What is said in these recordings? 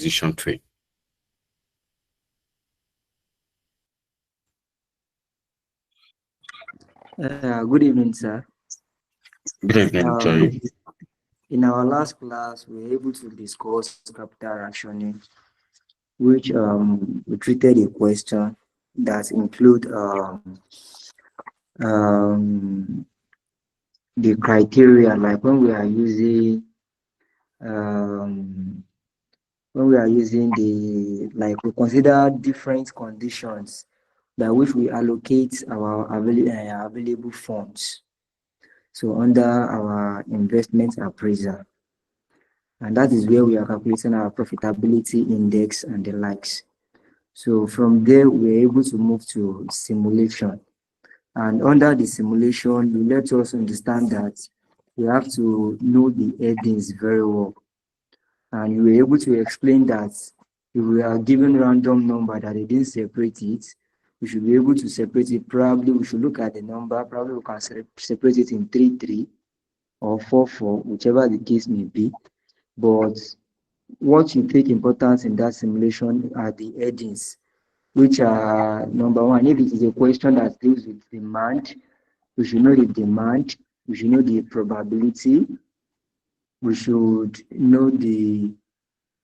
decision tree. Good evening, sir. Good evening, Jerry. In our last class, we were able to discuss capital rationing, which we treated a question that include um, the criteria, like um, when we are using like we consider different conditions by which we allocate our available funds. So under our investment appraiser, and that is where we are calculating our profitability index and the likes. So from there, we're able to move to simulation. And under the simulation, you let us understand that we have to know the headings very well. And you were able to explain that if we are given random number that they didn't separate it, we should be able to separate it. Probably we should look at the number, probably we can separate it in 3-3 or 4-4, whichever the case may be. But what you take importance in that simulation are the headings, which are number one, if it is a question that deals with demand, we should know the demand, we should know the probability, we should know the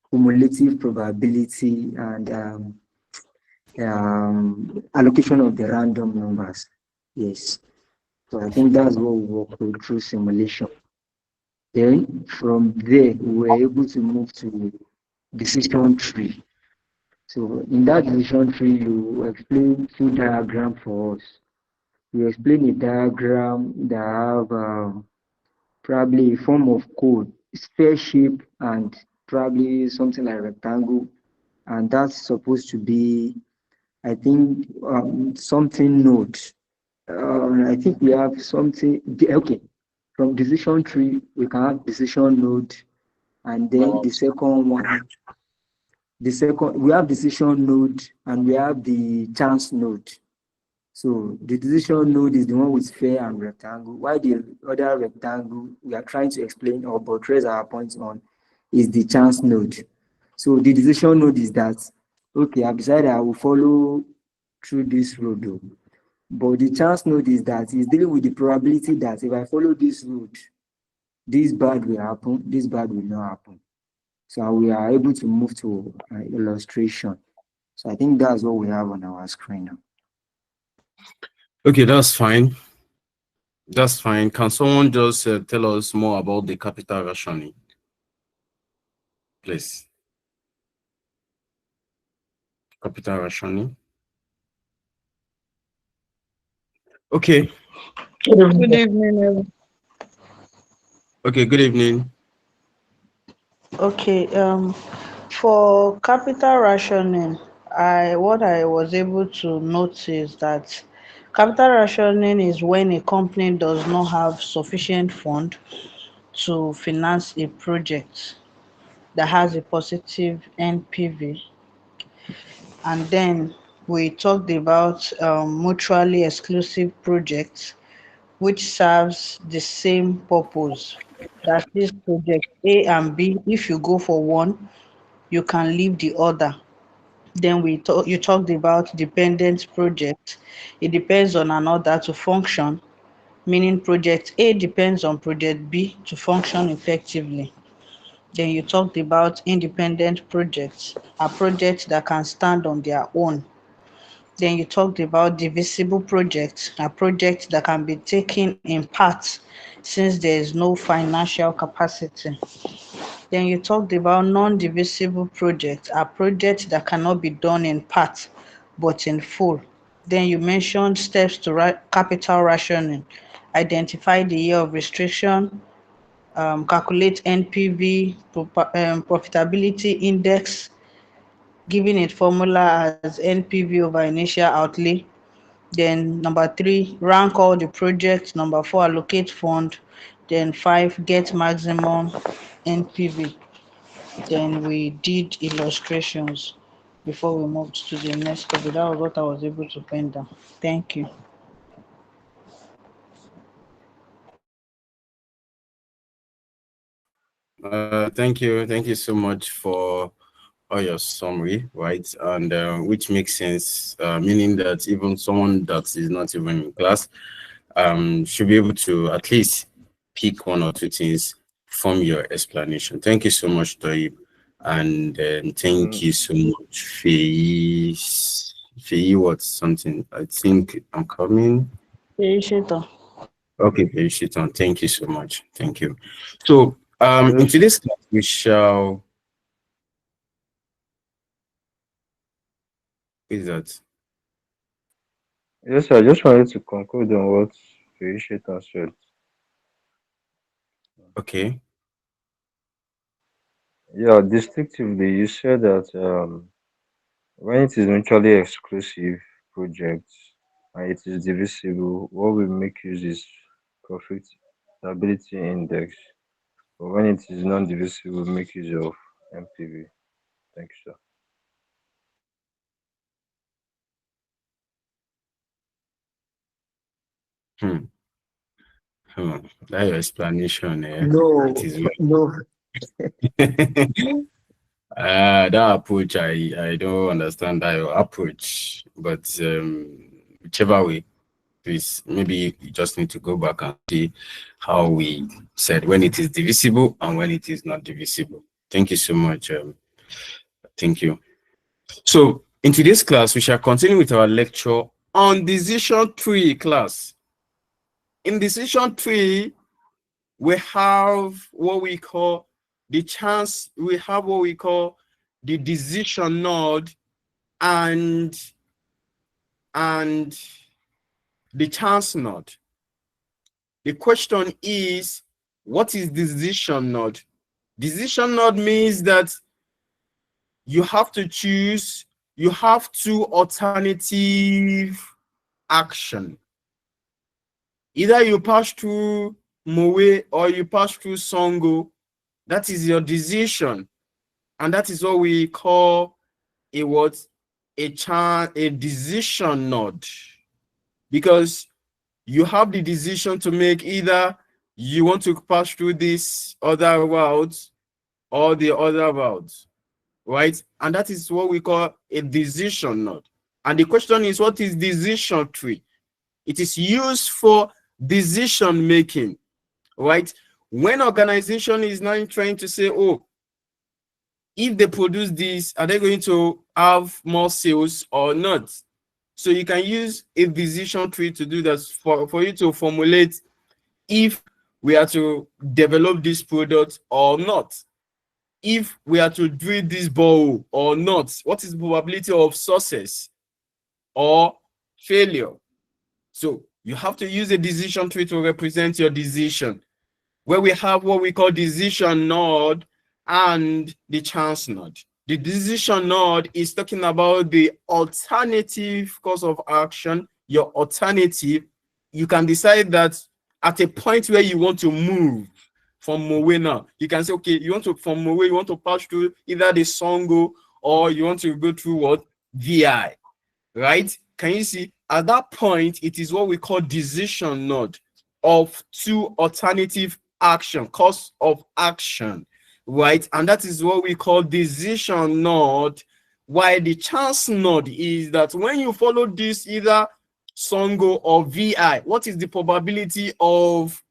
cumulative probability and allocation of the random numbers. Yes. So I think that's what we work with through simulation. Then from there, we were able to move to decision tree. So in that decision tree, you explain two diagrams for us. You explain a diagram that have probably a form of code, sphere shape, and probably something like rectangle, and that's supposed to be, I think, something node. I think we have something. Okay, from decision tree, we can have decision node, and then the second one, we have decision node, and we have the chance node. So the decision node is the one with sphere and rectangle, while the other rectangle we are trying to explain or buttress our points on is the chance node. So the decision node is that, okay, I've decided I will follow through this road, though. But the chance node is that it's dealing with the probability that if I follow this road, this bad will happen, this bad will not happen. So we are able to move to illustration. So I think that's what we have on our screen now. Okay, that's fine. That's fine. Can someone just tell us more about the capital rationing, please? Capital rationing. Okay. Good evening. Okay, good evening. Okay, for capital rationing, what I was able to notice that capital rationing is when a company does not have sufficient fund to finance a project that has a positive NPV. And then we talked about mutually exclusive projects which serves the same purpose. That is project A and B. If you go for one, you can leave the other. Then you talked about dependent project. It depends on another to function, meaning project A depends on project B to function effectively. Then you talked about independent projects, a project that can stand on their own. Then you talked about divisible projects, a project that can be taken in parts since there is no financial capacity. Then you talked about non-divisible projects, a project that cannot be done in part but in full. Then you mentioned steps to capital rationing, identify the year of restriction, calculate NPV, profitability index, giving it formula as NPV over initial outlay. Then number 3, rank all the projects. Number 4, allocate fund. Then 5, get maximum NPV. Then we did illustrations before we moved to the next topic. That was what I was able to pen down. Thank you. Thank you so much for your summary, right? And which makes sense, meaning that even someone that is not even in class should be able to at least pick one or two things from your explanation. Thank you so much, Toib. And thank Mm, you so much, Fei. Fei, what's something? I think I'm coming. Appreciator. Okay, Fei Shiton, thank you so much. Thank you. So, in just today's class, we shall. Is that yes, I just wanted to conclude on what Felicitas said. okay? Yeah, distinctively, you said that when it is mutually exclusive project and it is divisible, what we make use is profitability index. But when it is non-divisible, we make use of MPV. Thank you, sir. Hmm. Hmm. That your explanation, it No, is. no, That approach, I don't understand that your approach, but whichever way, please, maybe you just need to go back and see how we said when it is divisible and when it is not divisible. Thank you so much. Thank you. So, in today's class, we shall continue with our lecture on decision tree class. In decision tree, we have what we call we have what we call the decision node and and the chance node. The question is, what is decision node? Decision node means that you have to choose, you have two alternative action. Either you pass through Mowe or you pass through Songo. That is your decision. And that is what we call a what? A decision node. Because you have the decision to make, either you want to pass through this other route or the other route, right? And that is what we call a decision node. And the question is, what is decision tree? It is used for decision making, right? When organization is now trying to say, oh, if they produce this, are they going to have more sales or not? So you can use a decision tree to do that, for you to formulate if we are to develop this product or not, if we are to drill this borehole or not, what is the probability of success or failure. So you have to use a decision tree to represent your decision, where we have what we call decision node and the chance node. The decision node is talking about the alternative course of action, your alternative. You can decide that at a point where you want to move from Mowe now, you can say, okay, you want to, from Mowe, you want to pass through either the Songo or you want to go through what? VI, right? Can you see? At that point, it is what we call decision node of two alternative action, course of action, right? And that is what we call decision node. Why the chance node is that when you follow this either Songo or VI, what is the probability of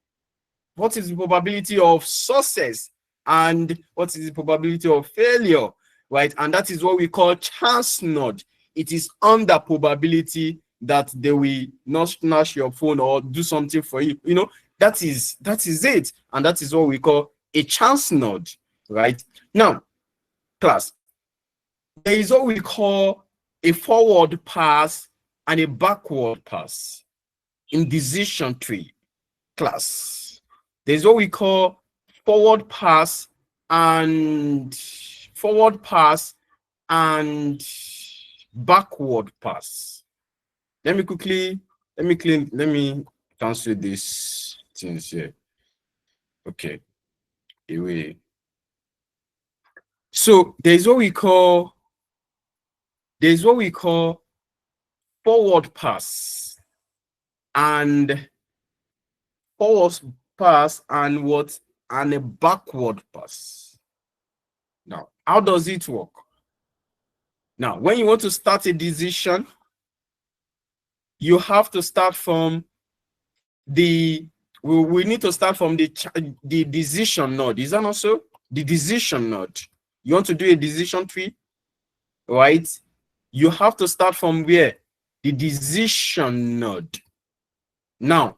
success and what is the probability of failure, right? And that is what we call chance node. It is under probability that they will not snatch your phone or do something for you. You know, that is it. And that is what we call a chance node, right? Now, class, there is what we call a forward pass and a backward pass in decision tree, class. There's what we call forward pass and forward pass and backward pass. Let me cancel these things here. Okay, away. So there's what we call forward pass and forward pass and what? And a backward pass. Now, how does it work? Now, when you want to start a decision, you have to start from the, we need to start from the decision node. Is that not so? The decision node. You want to do a decision tree, right? You have to start from where? The decision node. Now,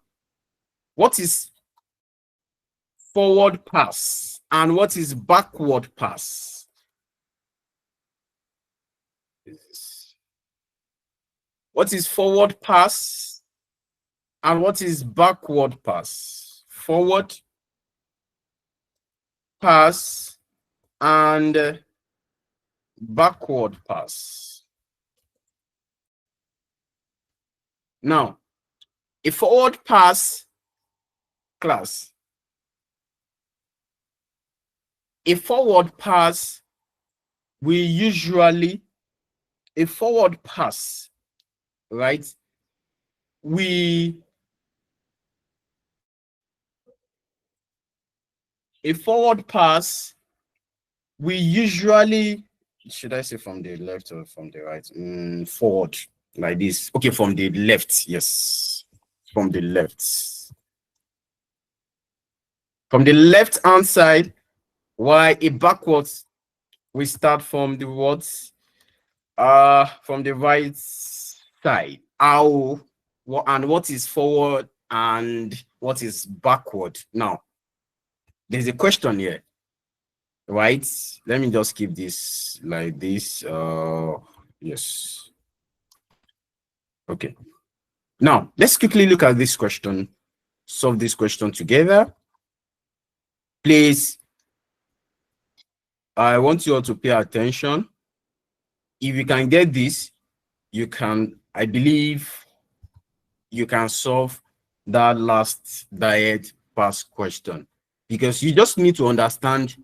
what is forward pass and what is backward pass? What is forward pass and what is backward pass? Forward pass and backward pass. Now, a forward pass class, a forward pass, we usually, a forward pass, right? A forward pass, we usually, should I say from the left or from the right? Forward, like this. Okay, from the left, yes. From the left. From the left-hand side, while a backwards, we start from the words, from the right side. How, and what is forward and what is backward? Now, there's a question here, right? Let me just keep this like this. Yes. Okay. Now, let's quickly look at this question, solve this question together. Please, I want you all to pay attention. If you can get this, you can, I believe, you can solve that last diet pass question, because you just need to understand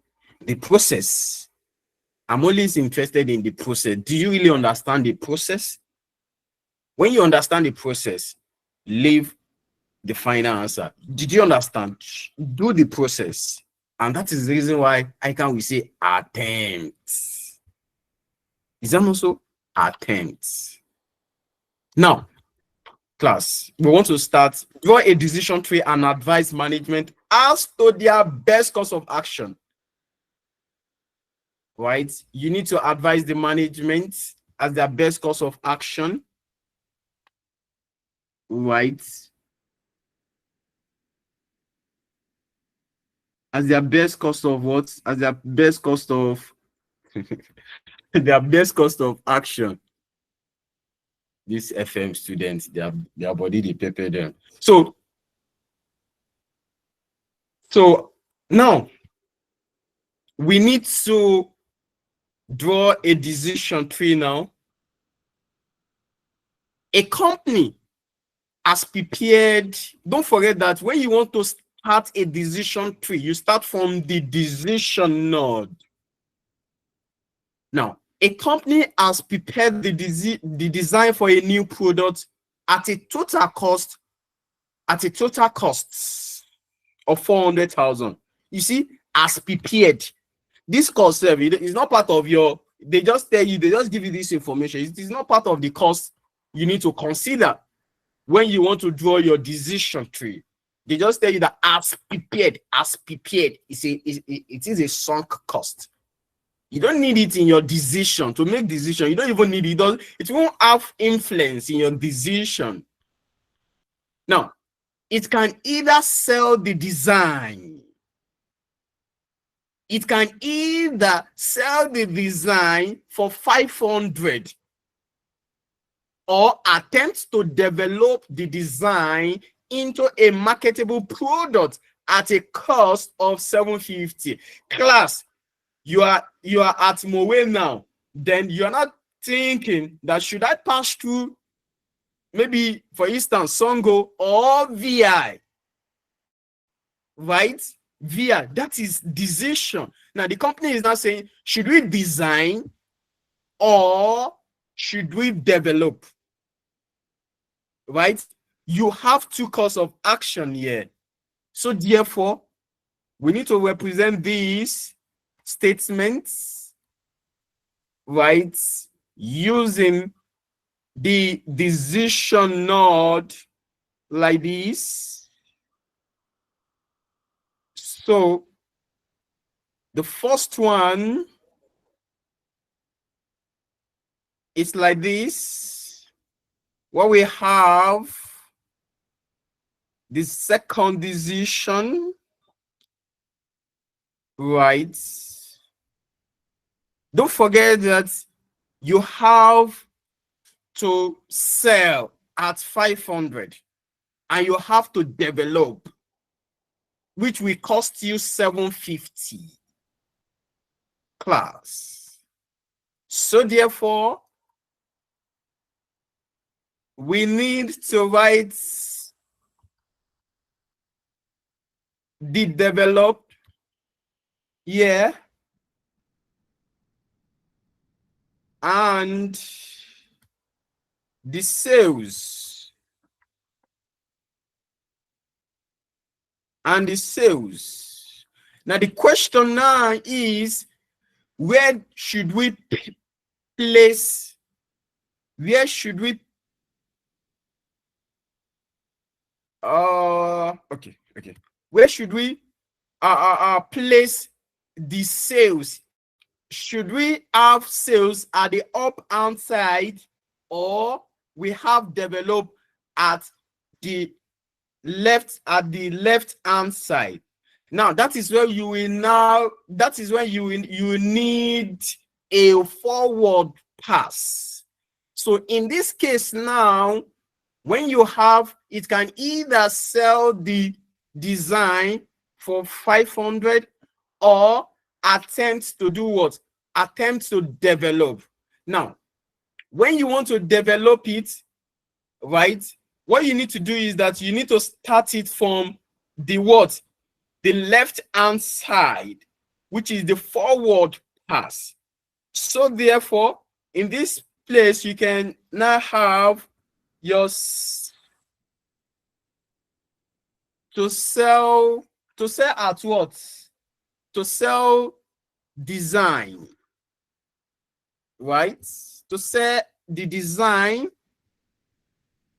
the process. I'm always interested in the process. Do you really understand the process? When you understand the process, leave the final answer. Did you understand? Do the process. And that is the reason why we say attempt. Is that also attempt? Now, class, we want to start. Draw a decision tree and advise management as to their best course of action. Right? You need to advise the management as their best course of action. Right? As their best cost of what? As their best cost of their best cost of action. These FM students, their body, they prepare them. So now we need to draw a decision tree now. A company has prepared. Don't forget that when you want to start a decision tree, you start from the decision node. Now, a company has prepared the design for a new product at a total cost of 400,000. You see, as prepared. This cost is not part of your, they just tell you, they just give you this information. It is not part of the cost you need to consider when you want to draw your decision tree. They just tell you that as prepared, it is a sunk cost. You don't need it in your decision to make decision. You don't even need it. It won't have influence in your decision. Now, it can either sell the design. It can either sell the design for 500 or attempt to develop the design into a marketable product at a cost of 750. Class, you are at Mowe now. Then you're not thinking that should I pass through maybe, for instance, Songo or VI, right? VI, that is decision. Now the company is not saying, should we design or should we develop? Right? You have two courses of action here. So therefore, we need to represent these statements, right, using the decision node like this. So the first one is like this. What we have, the second decision, right? Don't forget that you have to sell at 500 and you have to develop, which will cost you 750 class. So therefore, we need to write the develop here and the sales and the sales. Now the question now is, where should we place, where should we okay, where should we place the sales? Should we have sales at the up hand side, or we have develop at the left hand side? Now that is where you will you need a forward pass. So in this case now, when you have, it can either sell the design for 500 or attempt to do what? Attempt to develop. Now, when you want to develop it, right, what you need to do is that you need to start it from the what? The left hand side, which is the forward pass. So therefore, in this place, you can now have your to sell at what? To sell design, right? To sell the design,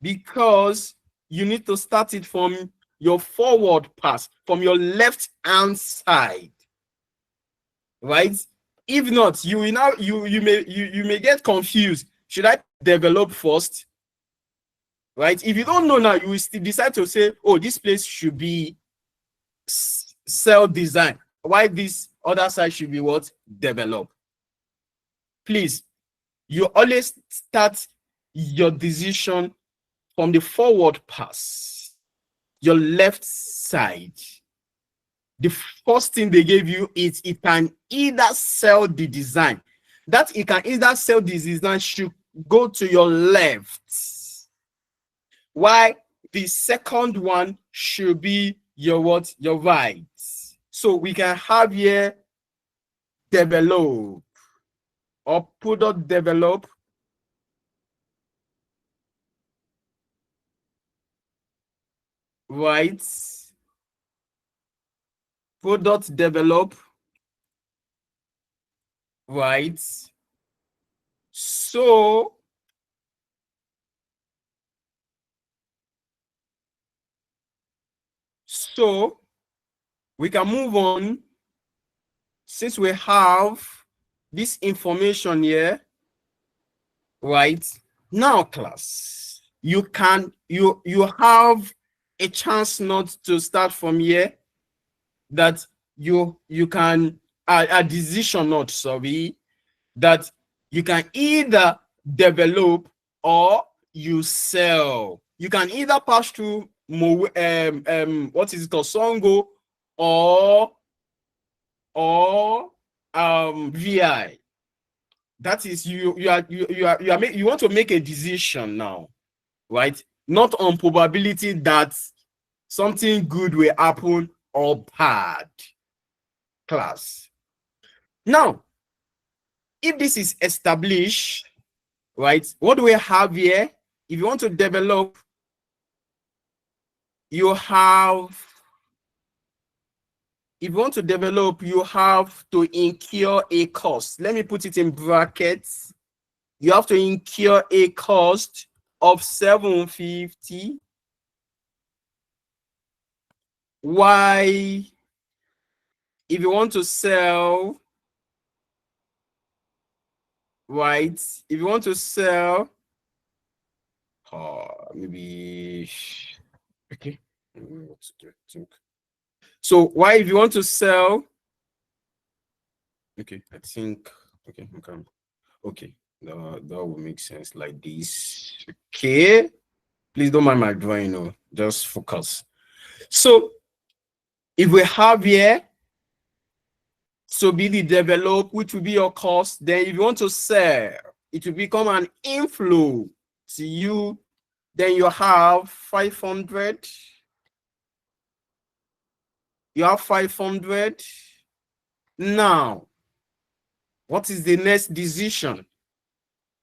because you need to start it from your forward pass, from your left hand side, right? If not, you will now you may get confused. Should I develop first? Right? If you don't know now, you will still decide to say, oh, this place should be sell design. Why this other side should be what? Develop. Please, you always start your decision from the forward pass, your left side. The first thing they gave you is it can either sell the design. That it can either sell the design should go to your left. Why the second one should be your what? Your right. So we can have here develop or product develop, right? Product develop, right? So we can move on, since we have this information here, right? Now class, you have a chance not to start from here, that you can a decision not, sorry, that you can either develop or you sell. You can either pass through what is it called, Songo, or VI. That is, you want to make a decision now, right? Not on probability that something good will happen or bad. Class. Now, if this is established, right, what do we have here? If you want to develop, you have to incur a cost. Let me put it in brackets. you have to incur a cost of 750. Why, if you want to sell, right? If you want to sell, maybe, okay. So why, if you want to sell, okay, I think, okay, okay, that will make sense like this. Okay, please don't mind my drawing, no, just focus. So if we have here, so be the develop, which will be your cost, then if you want to sell, it will become an inflow to you. Then you have 500. You have 500. Now, what is the next decision?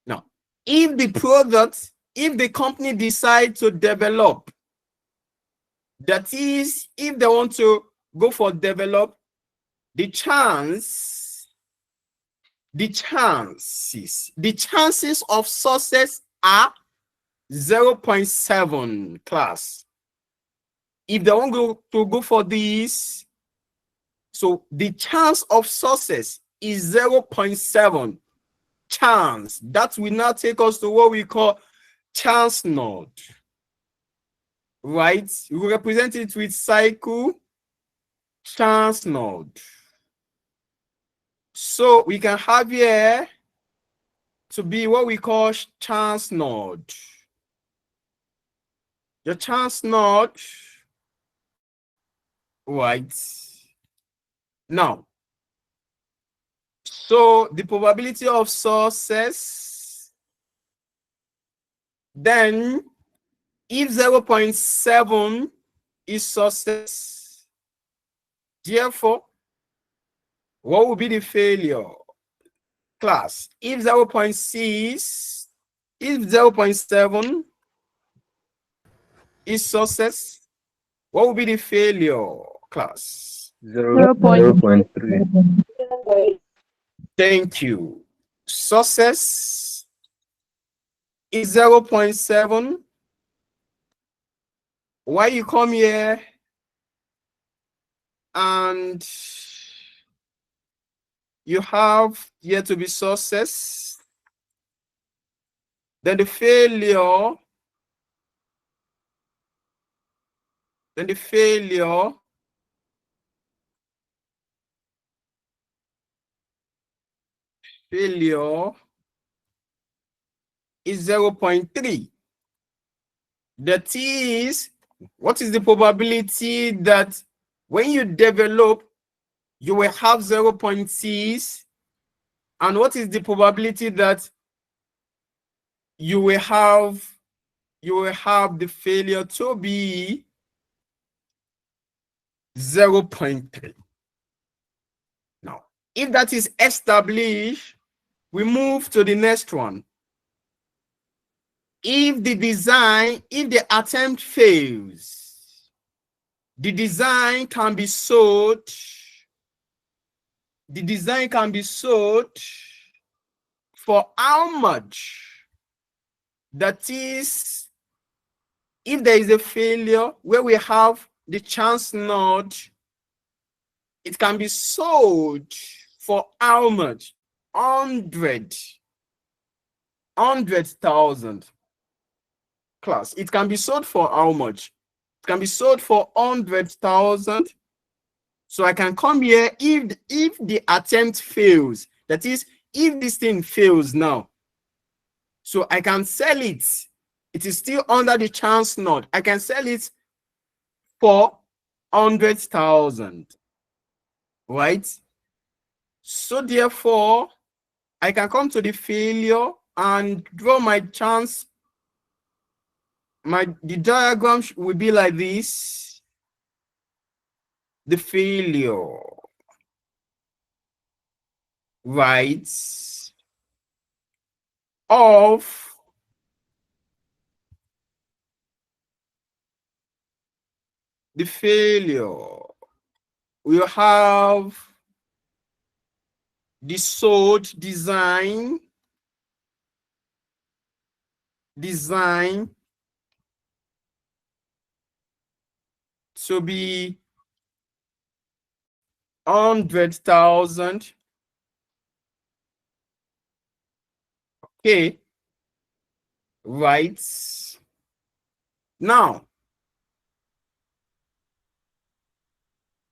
Now, if the product, if the company decide to develop, that is, if they want to go for develop, the chances of success are 0.7 class. If they want to go for this, so the chance of success is 0.7 chance. That will now take us to what we call chance node, right? We represent it with cycle chance node. So we can have here to be what we call chance node. Your chance node, right? Now, so the probability of success, then if 0.7 is success, therefore, what will be the failure class? If 0.6, if 0.7 is success, what will be the failure class? 0.3. Thank you. Success is 0.7. Why you come here and you have here to be success, then the failure, failure is 0.3. That is, what is the probability that when you develop, you will have 0.6? And what is the probability that you will have the failure to be 0.3? Now, if that is established, we move to the next one. If the attempt fails, the design can be sold. The design can be sold for how much? That is, if there is a failure where we have the chance node, it can be sold for how much? 100,000 class. It can be sold for how much? It can be sold for 100,000. So I can come here if the attempt fails. That is, if this thing fails now, so I can sell it. It is still under the chance node. I can sell it for 100,000, right? So therefore, I can come to the failure and draw my chance. The diagram will be like this. The failure, right, of the failure. We have the sold design design to be 100,000. Okay, right. Now,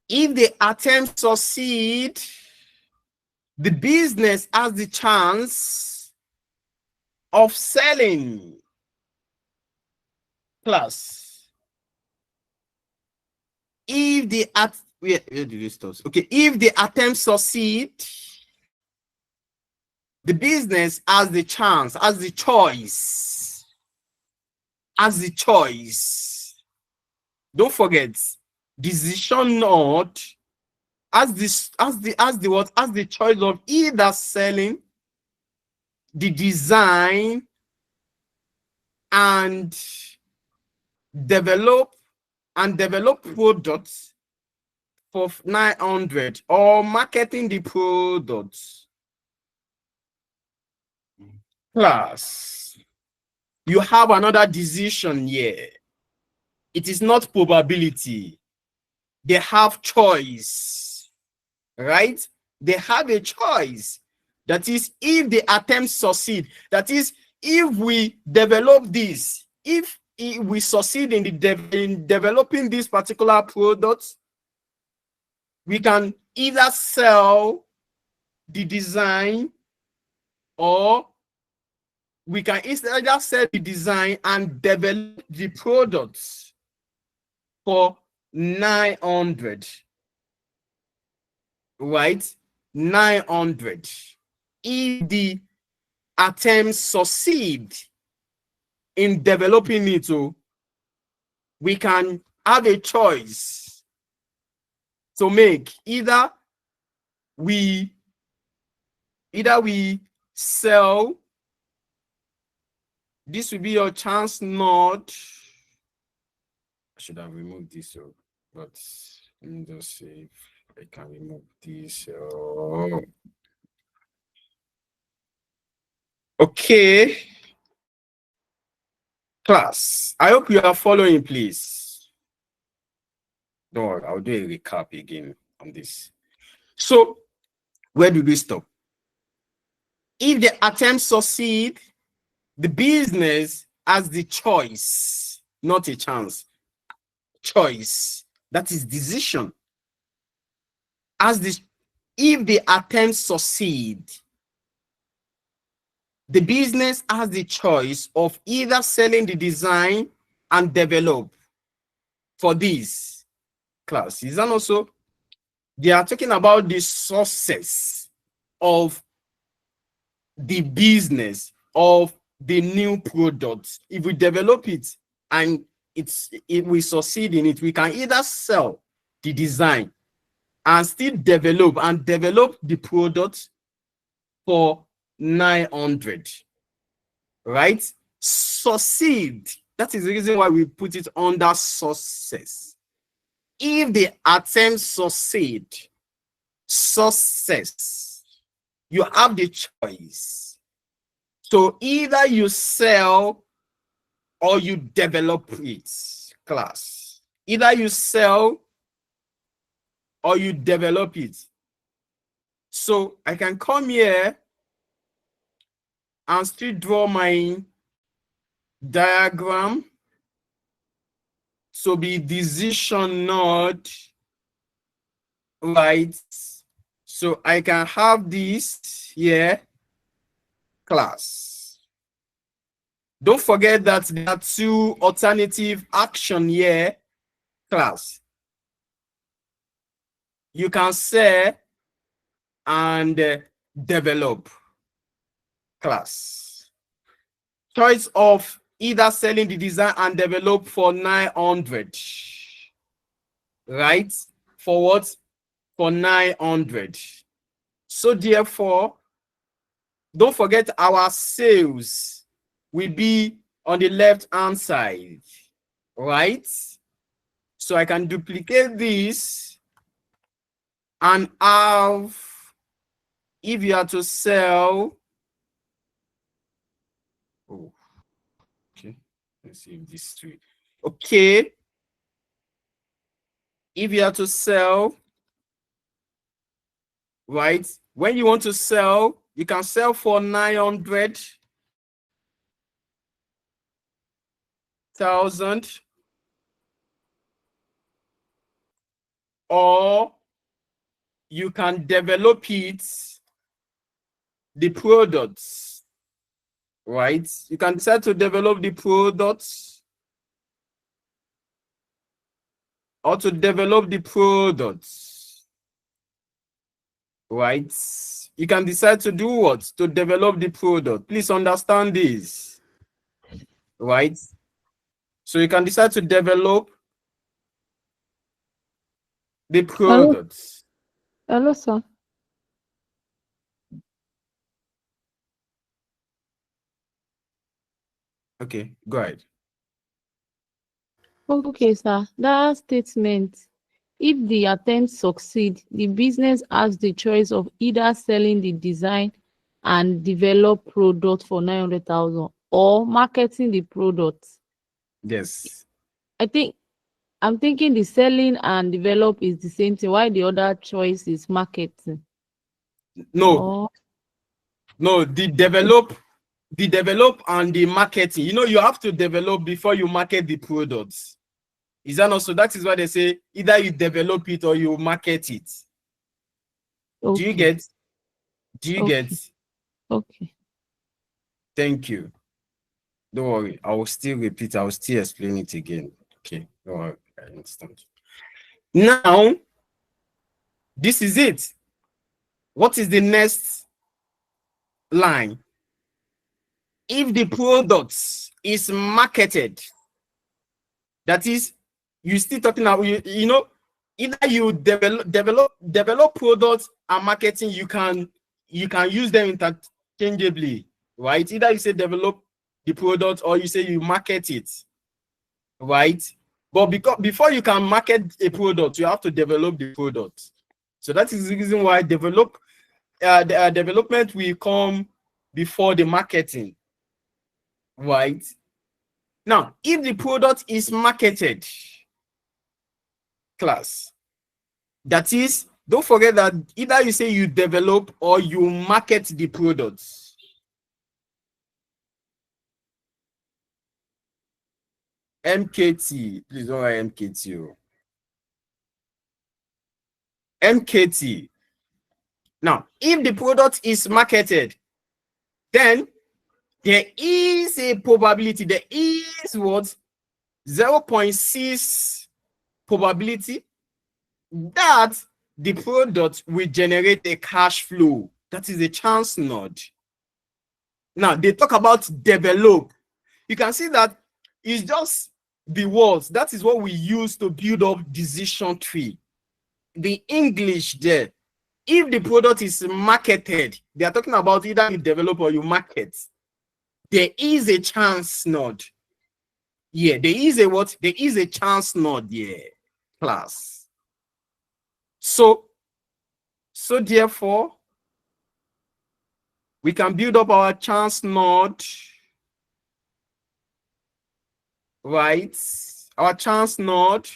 if the attempt succeed, the business has the chance of selling class. If the where did you start? Okay, if the attempt succeed, the business has the chance, has the choice, Don't forget, decision not as the choice of either selling the design and develop products for 900 or marketing the products. Class, you have another decision here. It is not probability. They have choice, right? They have a choice. That is, if the attempt succeed, that is, if we develop this, if we succeed in developing this particular product, we can either sell the design or we can either sell the design and develop the products for 900, right? 900. If the attempt succeed in developing it, we can have a choice to make. Either we sell. This will be your chance not. I should have removed this, but let me just see if I can remove this. Okay. Class, I hope you are following, please. Don't worry, I'll do a recap again on this. So, where do we stop? If the attempt succeed, the business has the choice, not a chance. Choice, that is decision. If the attempt succeed, the business has the choice of either selling the design and develop for this class. Is that also? They are talking about the success of the business of the new product. If we develop it and if we succeed in it, we can either sell the design and still develop the product for 900, right? Succeed. That is the reason why we put it under success. If the attempt succeed, success, you have the choice. So either you sell or you develop it, class. Either you sell or you develop it. So I can come here and still draw my diagram. So be decision node, right? So I can have this here, class. Don't forget that there are two alternative action here, class. You can say and develop, class. Choice of either selling the design and develop for 900, right? For what? For 900. So therefore, don't forget our sales will be on the left hand side, right? So I can duplicate this and have, if you are to sell, Okay, let's see if this three. Okay, if you are to sell, right? When you want to sell, you can sell for 900,000, or you can develop it, the products, right? You can decide to develop the products or to develop the products, right? You can decide to do what? To develop the product. Please understand this, right? So you can decide to develop the Hello, products. hello, sir. Okay, go ahead. Okay, sir. That statement, if the attempt succeed, the business has the choice of either selling the design and develop product for 900,000 or marketing the product. Yes. I'm thinking the selling and develop is the same thing. Why the other choice is marketing? No, Oh, no, the develop and the marketing. You know, you have to develop before you market the products. Is that not so? That is why they say either you develop it or you market it. Do you okay, get? Do you get? okay, okay. Thank you. Don't worry. I will still repeat. I will still explain it again. Okay. Don't worry. I understand. Now, this is it. What is the next line? If the product is marketed, that is, you still talking about, you know, either you develop products and marketing, you can use them interchangeably, right? Either you say develop the product or you say you market it, right? But because before you can market a product, you have to develop the product. So that is the reason why development will come before the marketing, right? Now, if the product is marketed, class, that is, don't forget that either you say you develop or you market the products. MKT, please don't write MKT. MKT. Now, if the product is marketed, then there is a probability, there is what? 0.6 probability that the product will generate a cash flow. That is a chance node. Now, they talk about develop. You can see that it's just the words. That is what we use to build up decision tree. The English there. If the product is marketed, they are talking about either you develop or you market. There is a chance node. Yeah, there is a what? There is a chance node, yeah, class. So therefore, we can build up our chance node, right? Our chance node.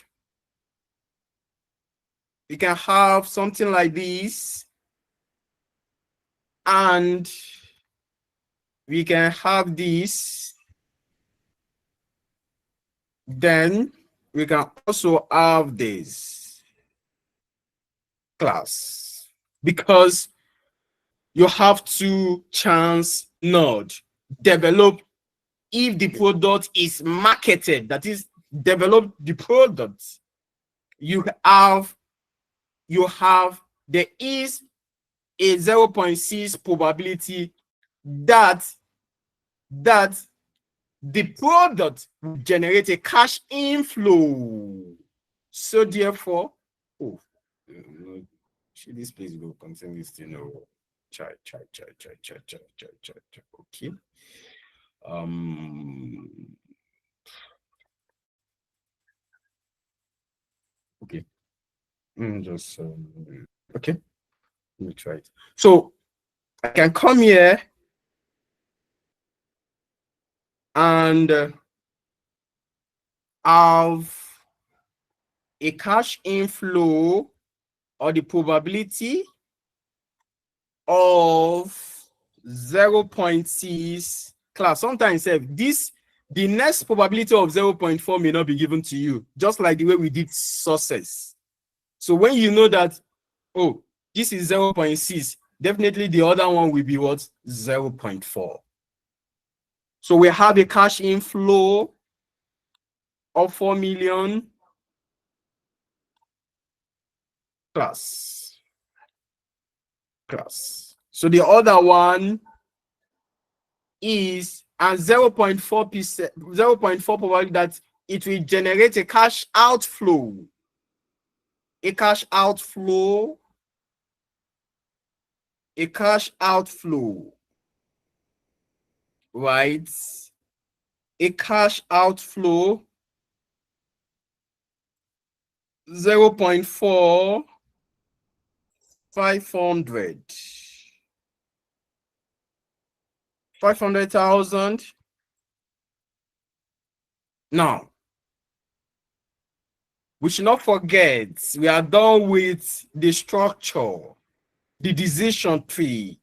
We can have something like this, and we can have this. Then we can also have this, class, because you have to chance node develop if the product is marketed, that is, develop the product. There is a 0.6 probability that the product will generate a cash inflow. So therefore, oh, should this place go concern this thing? No, try. Okay. Okay. Just okay. Let me try it. So I can come here and have a cash inflow or the probability of 0.6 class. Sometimes the next probability of 0.4 may not be given to you, just like the way we did sources. So when you know that, oh, this is 0.6, definitely the other one will be what? 0.4. So we have a cash inflow of 4 million class. So the other one is and 0.4%, 0.4 probability that it will generate a cash outflow. A cash outflow. Right? A cash outflow 0.4 500,000. Now, we should not forget, we are done with the structure, the decision tree.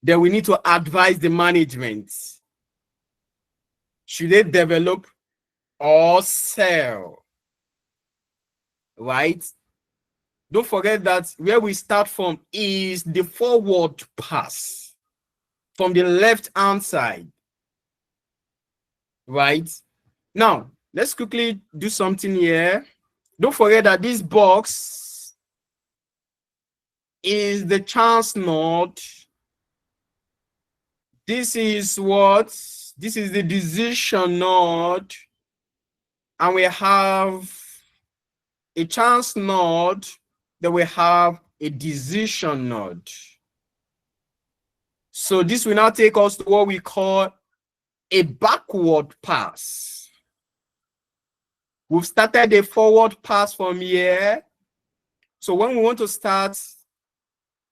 Then we need to advise the management. Should they develop or sell? Right? Don't forget that where we start from is the forward pass from the left hand side. Right? Now, let's quickly do something here. Don't forget that this box is the chance node. This is what? This is the decision node. And we have a chance node. Then we have a decision node. So this will now take us to what we call a backward pass. We've started a forward pass from here. So when we want to start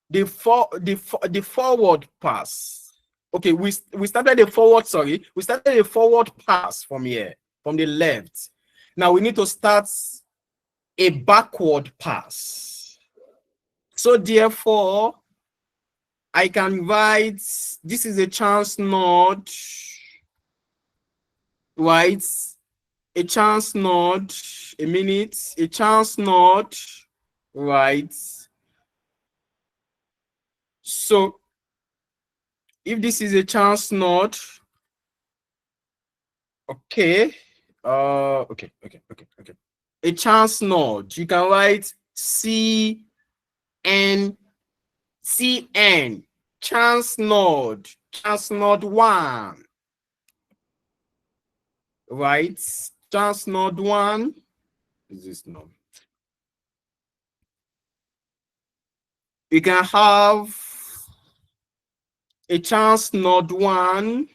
the forward pass, okay, we started a forward, sorry, we started a forward pass from here, from the left. Now we need to start a backward pass. So therefore, I can write, this is a chance node, right? A chance node, a chance node, right? So if this is a chance node, okay, okay. A chance node, you can write CN, chance node 1, right? Chance node 1 is this node. You can have a chance node 1,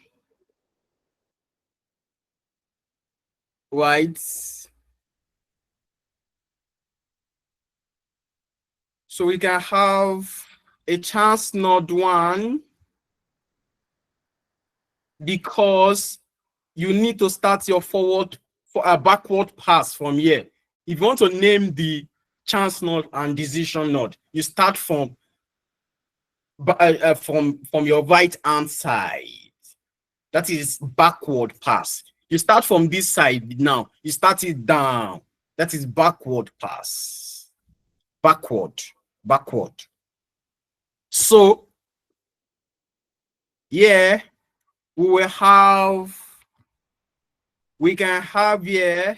right? So we can have a chance node 1 because you need to start your forward for a backward pass from here. If you want to name the chance node and decision node, you start from your right hand side. That is backward pass. You start from this side now. You start it down. That is backward pass. Backward. So yeah, we can have here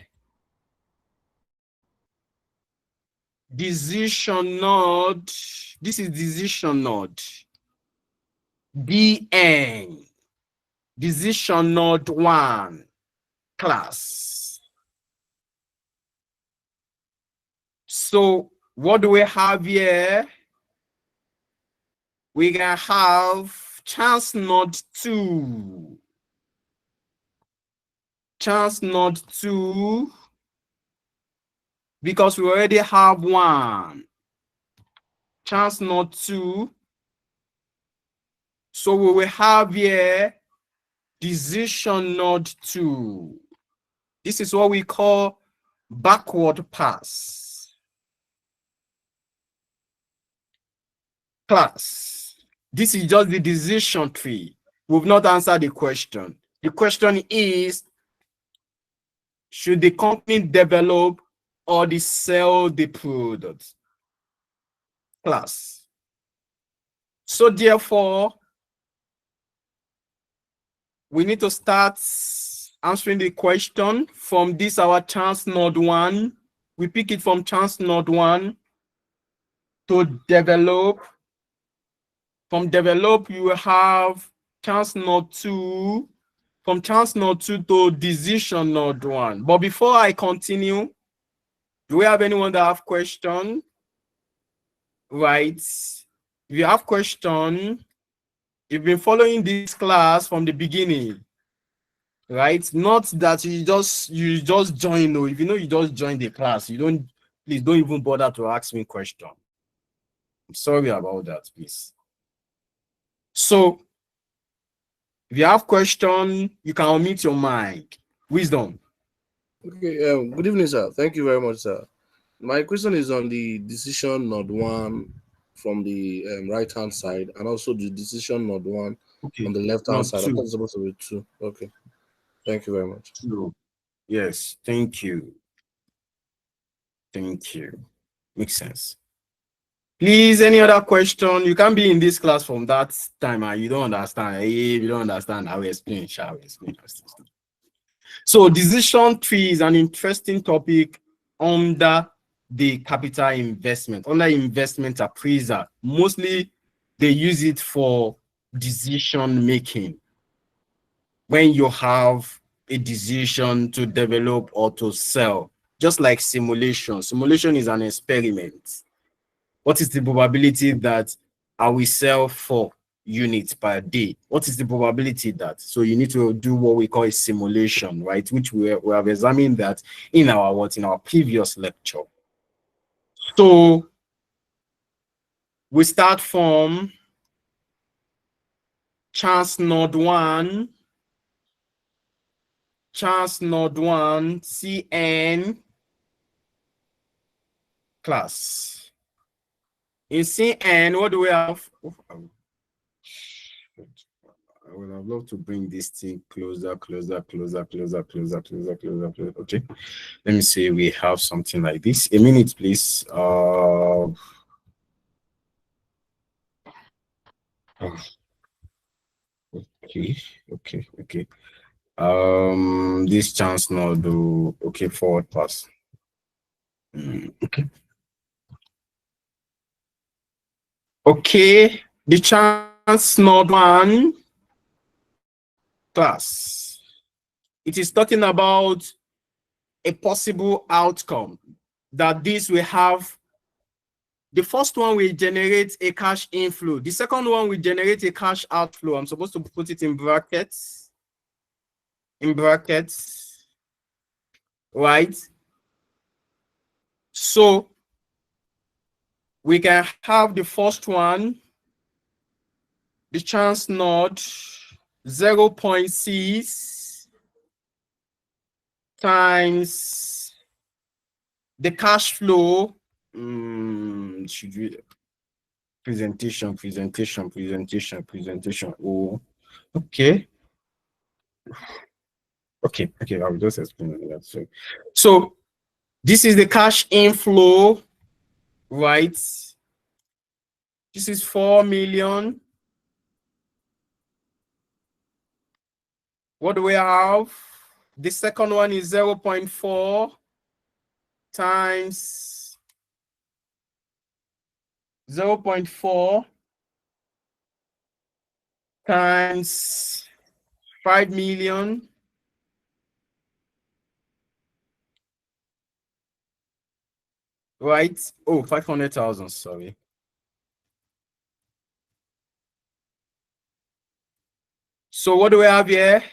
decision node. This is decision node. DN. Decision node 1 class. So what do we have here? We can have chance node 2. Chance node 2 because we already have 1. Chance node 2. So we will have here decision node 2. This is what we call backward pass. Class, this is just the decision tree. We've not answered the question. The question is, should the company develop or sell the product? Class. So therefore, we need to start answering the question from this our chance node 1. We pick it from chance node 1 to develop. From develop, you have chance node 2. From chance node 2 to decision node 1. But before I continue, do we have anyone that have question? Right. If you have question, you've been following this class from the beginning, right? Not that you just join. No, if you know you just join the class, please don't even bother to ask me question. I'm sorry about that, please. So if you have question, you can unmute your mic. Wisdom. Okay, good evening, sir. Thank you very much, sir. My question is on the decision node 1 from the right hand side, and also the decision node 1 on the left hand side. I thought it's supposed to be 2. Okay. Thank you very much. 2. Yes, thank you. Thank you. Makes sense. Please, any other question? You can be in this class from that time and you don't understand. Hey, you don't understand, I will explain. Shall we explain? So decision tree is an interesting topic under the capital investment, under investment appraiser. Mostly they use it for decision making. When you have a decision to develop or to sell, just like simulation. Simulation is an experiment. What is the probability that I will sell 4 units per day? What is the probability that? So you need to do what we call a simulation, right? Which we have examined that in our previous lecture. So we start from chance node 1, CN class. In CN, what do we have? I would have loved to bring this thing closer. Okay. Let me say we have something like this. A minute, please. Okay. This chance now do forward pass. Okay, the chance node 1 class. It is talking about a possible outcome that this will have. The first one will generate a cash inflow. The second one will generate a cash outflow. I'm supposed to put it in brackets. Right? So we can have the first one, the chance node 0.6 times the cash flow. Should we presentation? Oh, okay. I will just explain that. So this is the cash inflow, right? This is 4 million. What do we have? The second one is 0.4 times 0.4 times 5 million. Right? Oh, 500,000, sorry. So what do we have here?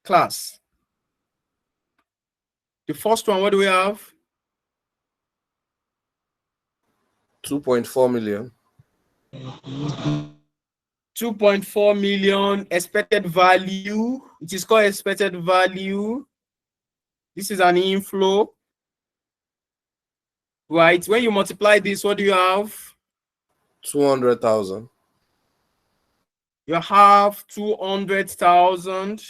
Class. The first one, what do we have? 2.4 million. 2.4 million expected value. It is called expected value. This is an inflow, right? When you multiply this, what do you have? 200,000. You have 200,000.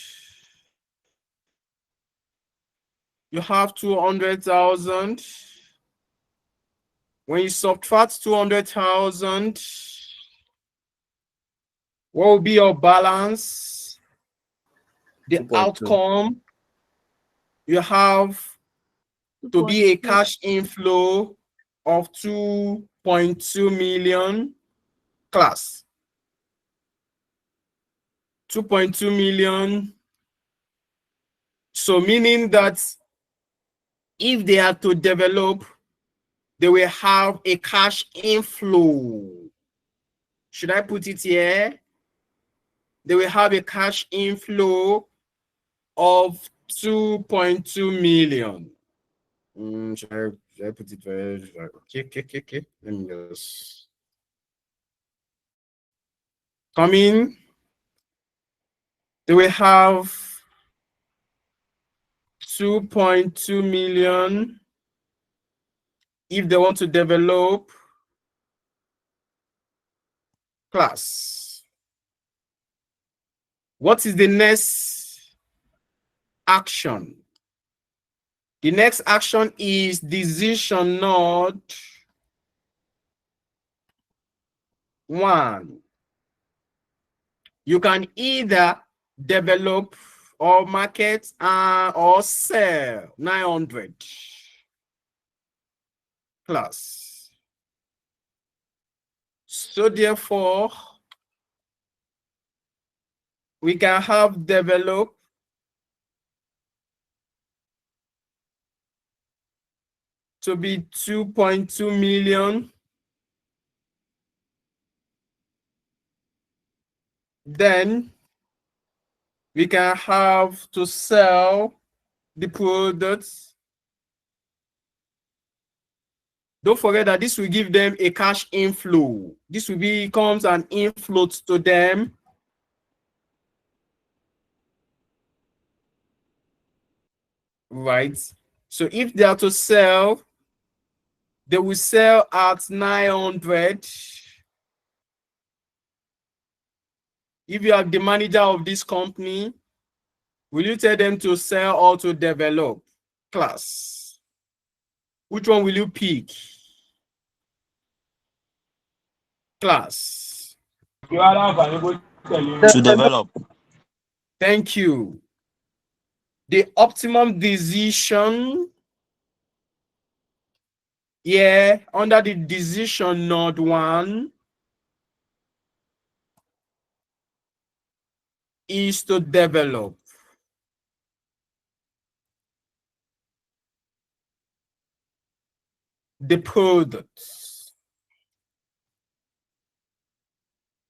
You have 200,000. When you subtract 200,000, what will be your balance? The 2.2. outcome, you have to be a cash inflow of 2.2 million class. 2.2 million. So meaning that if they are to develop, they will have a cash inflow. Should I put it here? They will have a cash inflow of 2.2 million. Should I put it there? Okay. Let me just come in. They will have 2.2 million if they want to develop class. What is the next action? The next action is decision node 1. You can either develop or market or sell 900 class. So therefore, we can have develop to be 2.2 million. Then we can have to sell the products. Don't forget that this will give them a cash inflow. This will becomes an inflow to them. Right? So if they are to sell, they will sell at 900. If you are the manager of this company, will you tell them to sell or to develop class? Which one will you pick? Class. To develop. Thank you. The optimum decision here under the decision node 1 is to develop. The products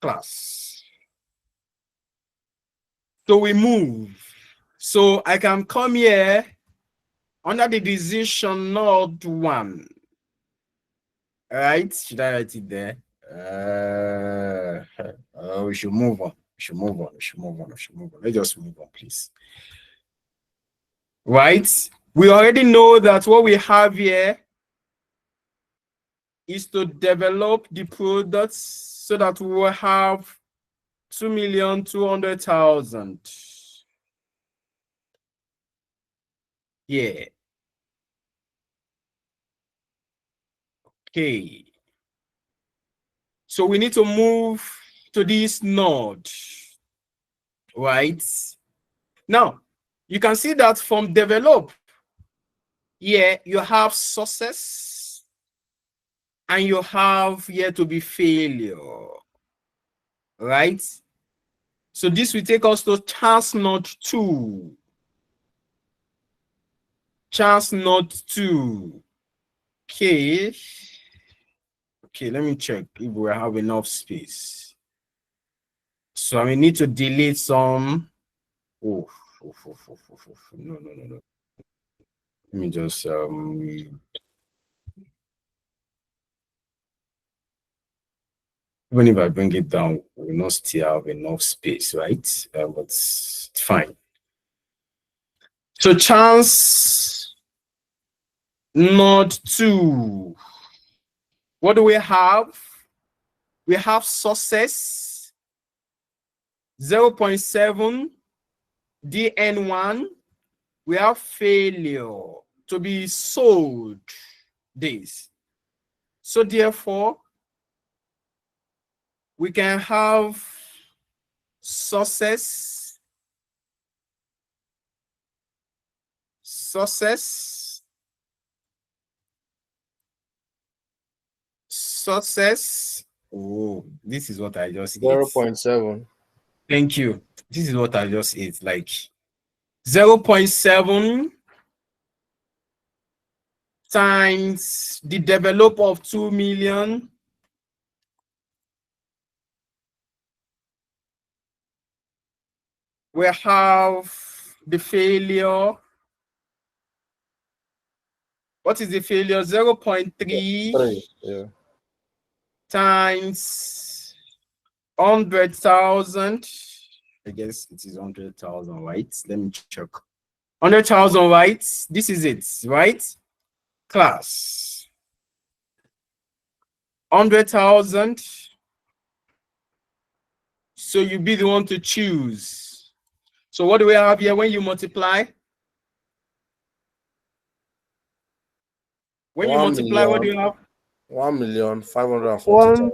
class. So we move. So I can come here under the decision node 1. All right, should I write it there? We should move on. Let's just move on, please. Right? We already know that what we have here is to develop the products so that we will have 2,200,000. Yeah. Okay. So we need to move to this node, right? Now, you can see that from develop, here you have success and you have here to be failure, right? So this will take us to chance node 2. Chance node 2. Okay. Okay, let me check if we have enough space. So I need to delete some. No. Let me just okay. Even if I bring it down, we will not still have enough space, right? But it's fine. So chance node 2. What do we have? We have success 0.7 DN1. We have failure to be sold days. So therefore, we can have success, success, success. Oh, this is what I just ate. 0.7. Thank you. This is what I just ate. Like 0.7 times the developer of 2 million we have the failure. What is the failure? 0.3 3, yeah. times 100,000. I guess it is 100,000, right? Let me check. 100,000, right? This is it, right? Class. 100,000. So you be the one to choose. So what do we have here when you multiply? When you multiply, what do you have? 1,540,000.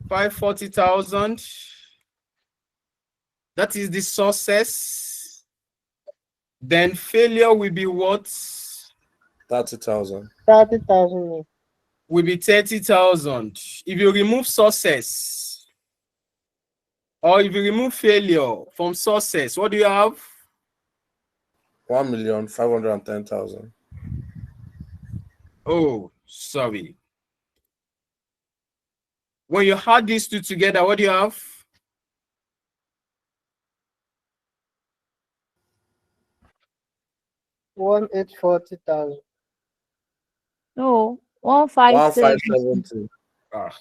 540,000. That is the success. Then failure will be what? 30,000. 30,000. Will be 30,000. If you remove success, or if you remove failure from success, what do you have? 1,510,000. Oh, sorry. When you add these two together, what do you have? 1,840,000. No, 157. 1,570.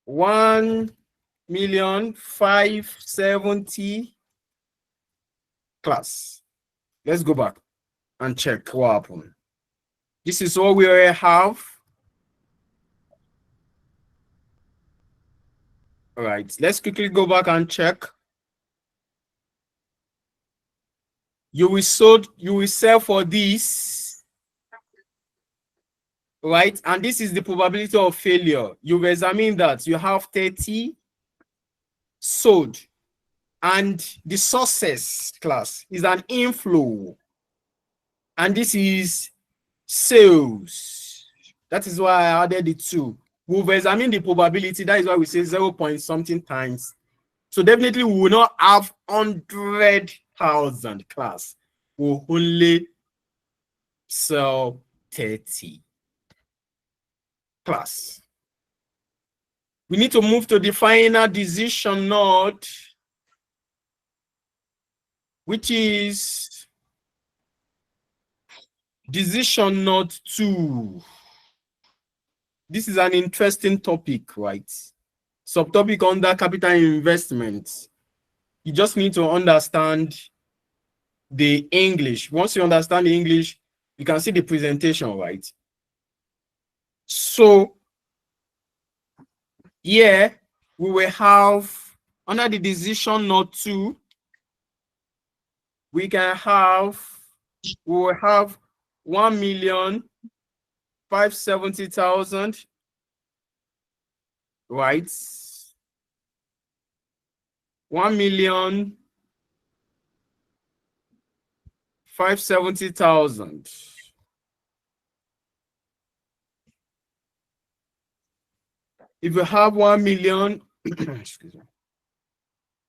1,570,000 class. Let's go back and check what happened. This is what we already have. All right, let's quickly go back and check. You will sell for this, right? And this is the probability of failure. You've examined that you have 30 sold, and the success class is an inflow, and this is sales. That is why I added the 2. We've examined the probability. That is why we say 0 point something times. So definitely we will not have 100,000 class. We'll only sell 30 class. We need to move to the final decision node, which is decision node 2. This is an interesting topic, right? Subtopic under capital investment. You just need to understand the English. Once you understand the English, you can see the presentation, right? So here we will have under the decision node 2, we will have 1,570,000, right? 1,570,000. If you have 1 million, excuse me,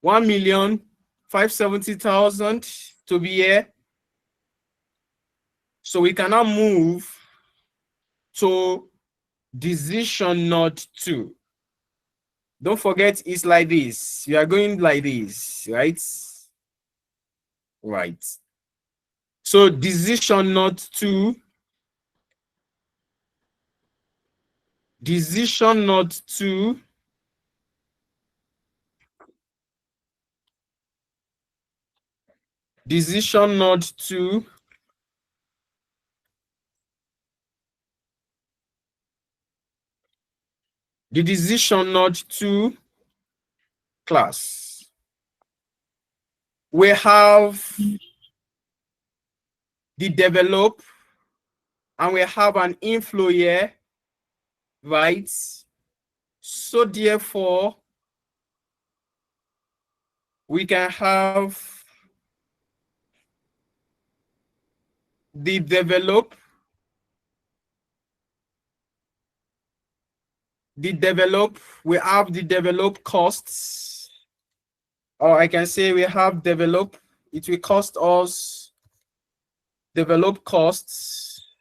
1,570,000 to be here, so we cannot move to decision node 2. Don't forget, it's like this. You are going like this, right? Right. So decision node 2 Decision node 2. Decision node 2. The decision node 2 class. We have the develop, and we have an inflow here, right? So therefore, we can have the develop, we have the develop costs, or I can say we have develop, it will cost us develop costs,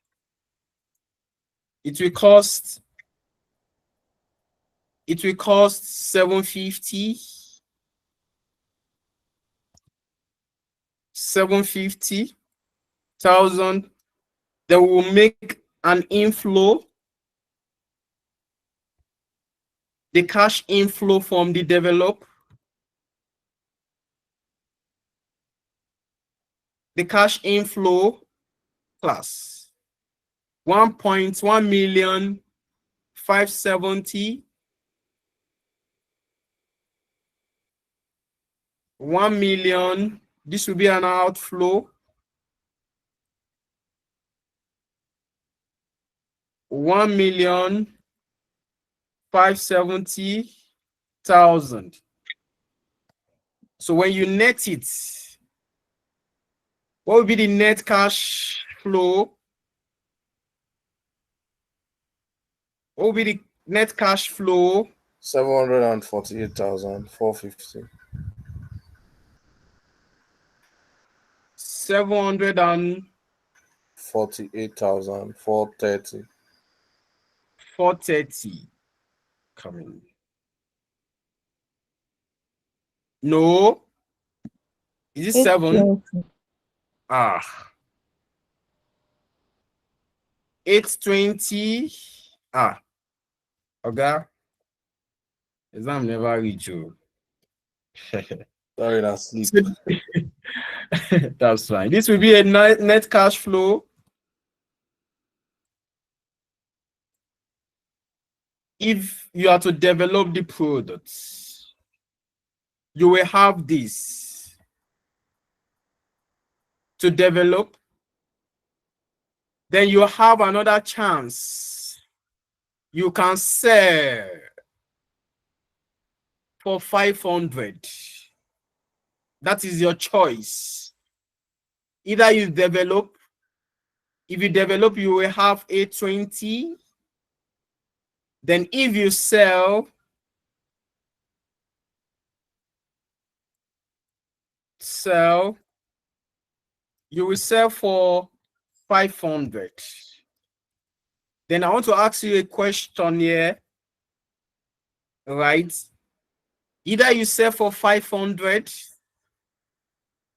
it will cost 750,000. Then we will make an inflow, the cash inflow from the develop, the cash inflow class, 1,1,570,000, 1 million. This will be an outflow, 1,570,000. So when you net it, what will be the net cash flow? What will be the net cash flow? 748,450. 748,430. 430. Coming. No. Is it 7? 820. Okay. Exam never reach you. Sorry, that's sleep. That's fine. This will be a net cash flow. If you are to develop the products, you will have this to develop. Then you have another chance. You can sell for 500. That is your choice. Either you develop, if you develop, you will have 820. Then if you sell, you will sell for 500. Then I want to ask you a question here, right? Either you sell for 500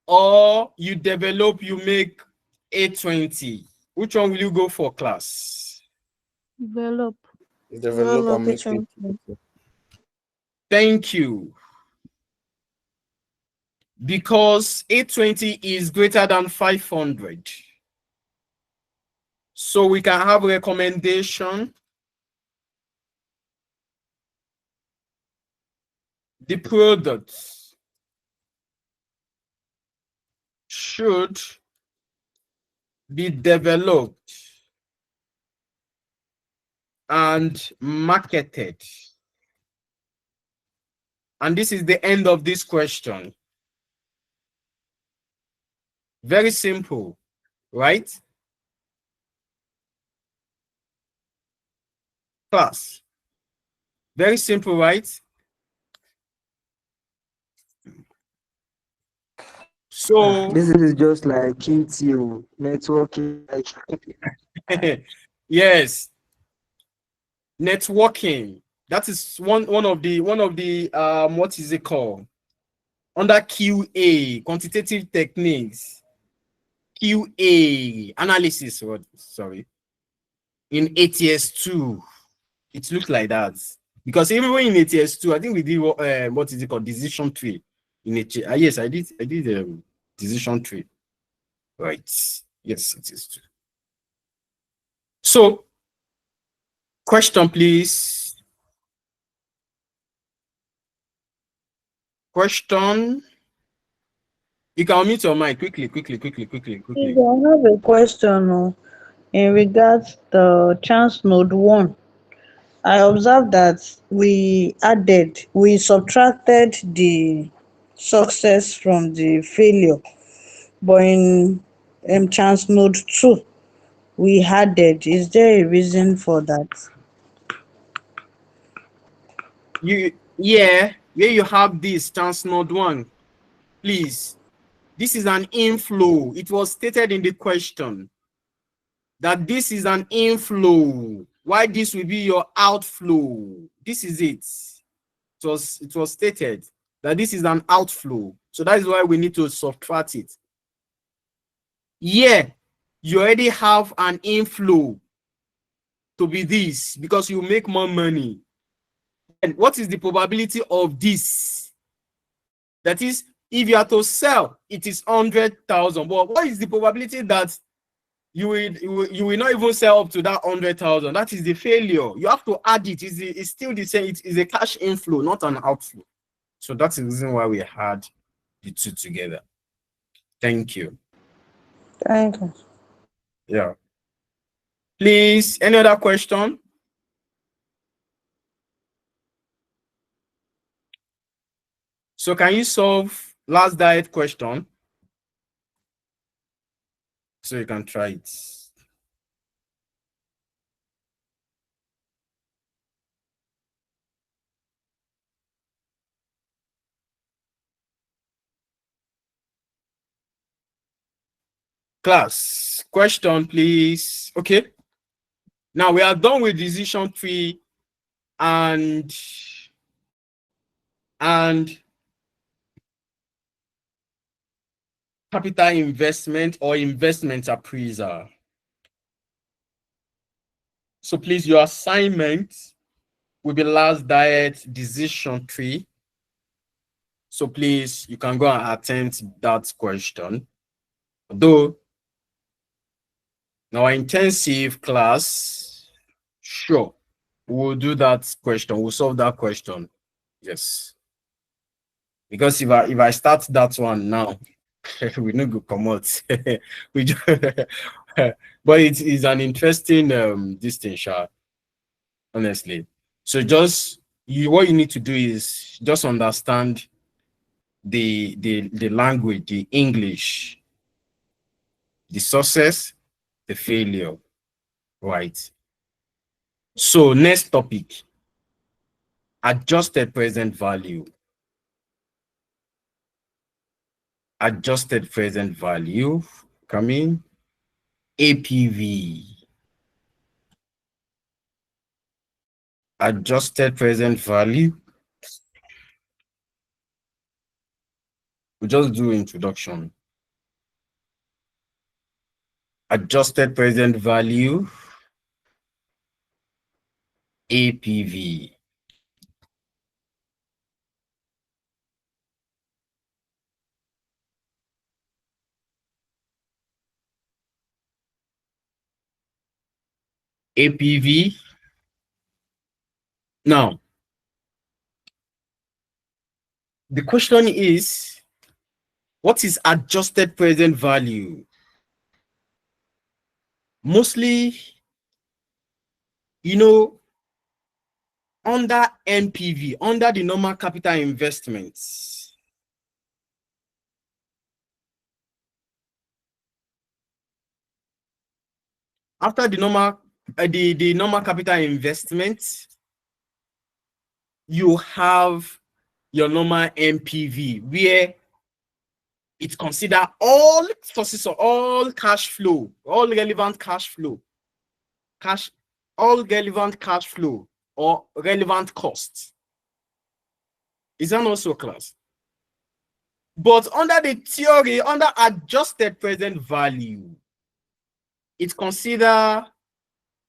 or you develop, you make 820. Which one will you go for, class? Develop. Develop and make it. Thank you. Because 820 is greater than 500. So we can have a recommendation. The products should be developed and marketed. And this is the end of this question. Very simple, right? Class. Very simple, right? So This is just like QTO networking. yes, networking. That is one of the what is it called? Under QA, quantitative techniques, QA analysis. Sorry, in ATS2. It looks like that. Because even in ATS2, I think we did what is it called? Decision tree. In yes, I did decision tree. Right. Yes, it is true. So, question, please. Question. You can unmute your mic quickly. Please, I have a question in regards the chance node 1. I observed that we subtracted the success from the failure, but in chance node 2, we added. Is there a reason for that? Where you have this chance node 1, please. This is an inflow. It was stated in the question that this is an inflow. Why this will be your outflow? This is it. It was stated that this is an outflow. So that is why we need to subtract it. Yeah, you already have an inflow to be this because you make more money. And what is the probability of this? That is, if you are to sell, it is 100,000. But what is the probability that you will not even sell up to that 100,000? That is the failure. You have to add it. It's still the same. It is a cash inflow, not an outflow. So that's the reason why we had the two together. Thank you. Thank you. Yeah. Please, any other question? So can you solve last diet question? So you can try it. Class, question, please. Okay. Now we are done with decision tree and capital investment or investment appraiser. So please, your assignment will be last diet decision tree. So please, you can go and attempt that question. Though, in our intensive class, sure, we'll do that question. We'll solve that question. Yes. Because if I start that one now, we no go come out. We just, but it is an interesting distinction, honestly. So just what you need to do is just understand the language, the English, the success, the failure, right? So next topic, adjusted present value. Adjusted present value coming, APV. Adjusted present value. We just do introduction. Adjusted present value, APV. APV. Now, the question is, what is adjusted present value? Mostly, under NPV, under the normal capital investments. After the normal capital investment, you have your normal NPV, where it considers all sources of all cash flow, all relevant cash flow, all relevant cash flow or relevant costs. Is that also class? But under the theory, under adjusted present value, it considers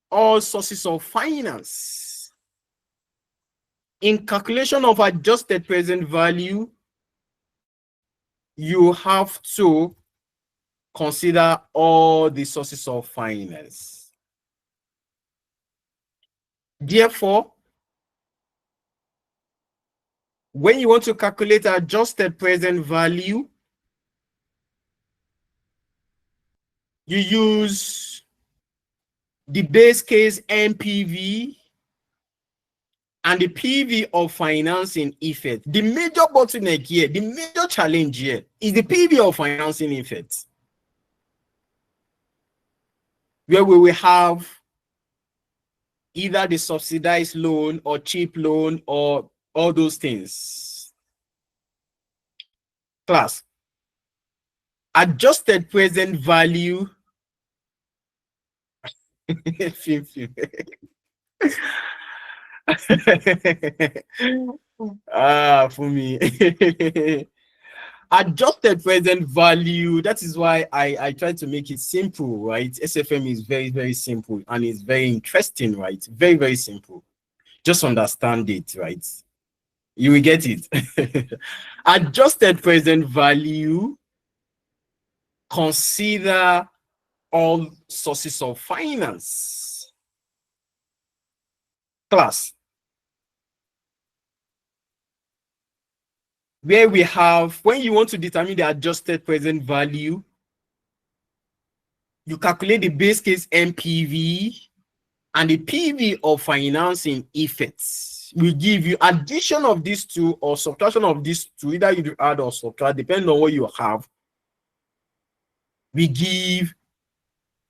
all sources of finance. in calculation of adjusted present value, you have to consider all the sources of finance. Therefore, when you want to calculate adjusted present value, you use the base case NPV and the PV of financing effect. The major bottleneck here, the major challenge here is the PV of financing effect, where we will have either the subsidized loan or cheap loan or all those things. Class, adjusted present value for me. Adjusted present value, that is why I try to make it simple, right? SFM is very, very simple and it's very interesting, right? Very, very simple. Just understand it, right? You will get it. Adjusted present value, consider all sources of finance. Class, where we have, when you want to determine the adjusted present value, you calculate the base case NPV and the PV of financing effects. We give you addition of these two or subtraction of these two, either you do add or subtract, depending on what you have. We give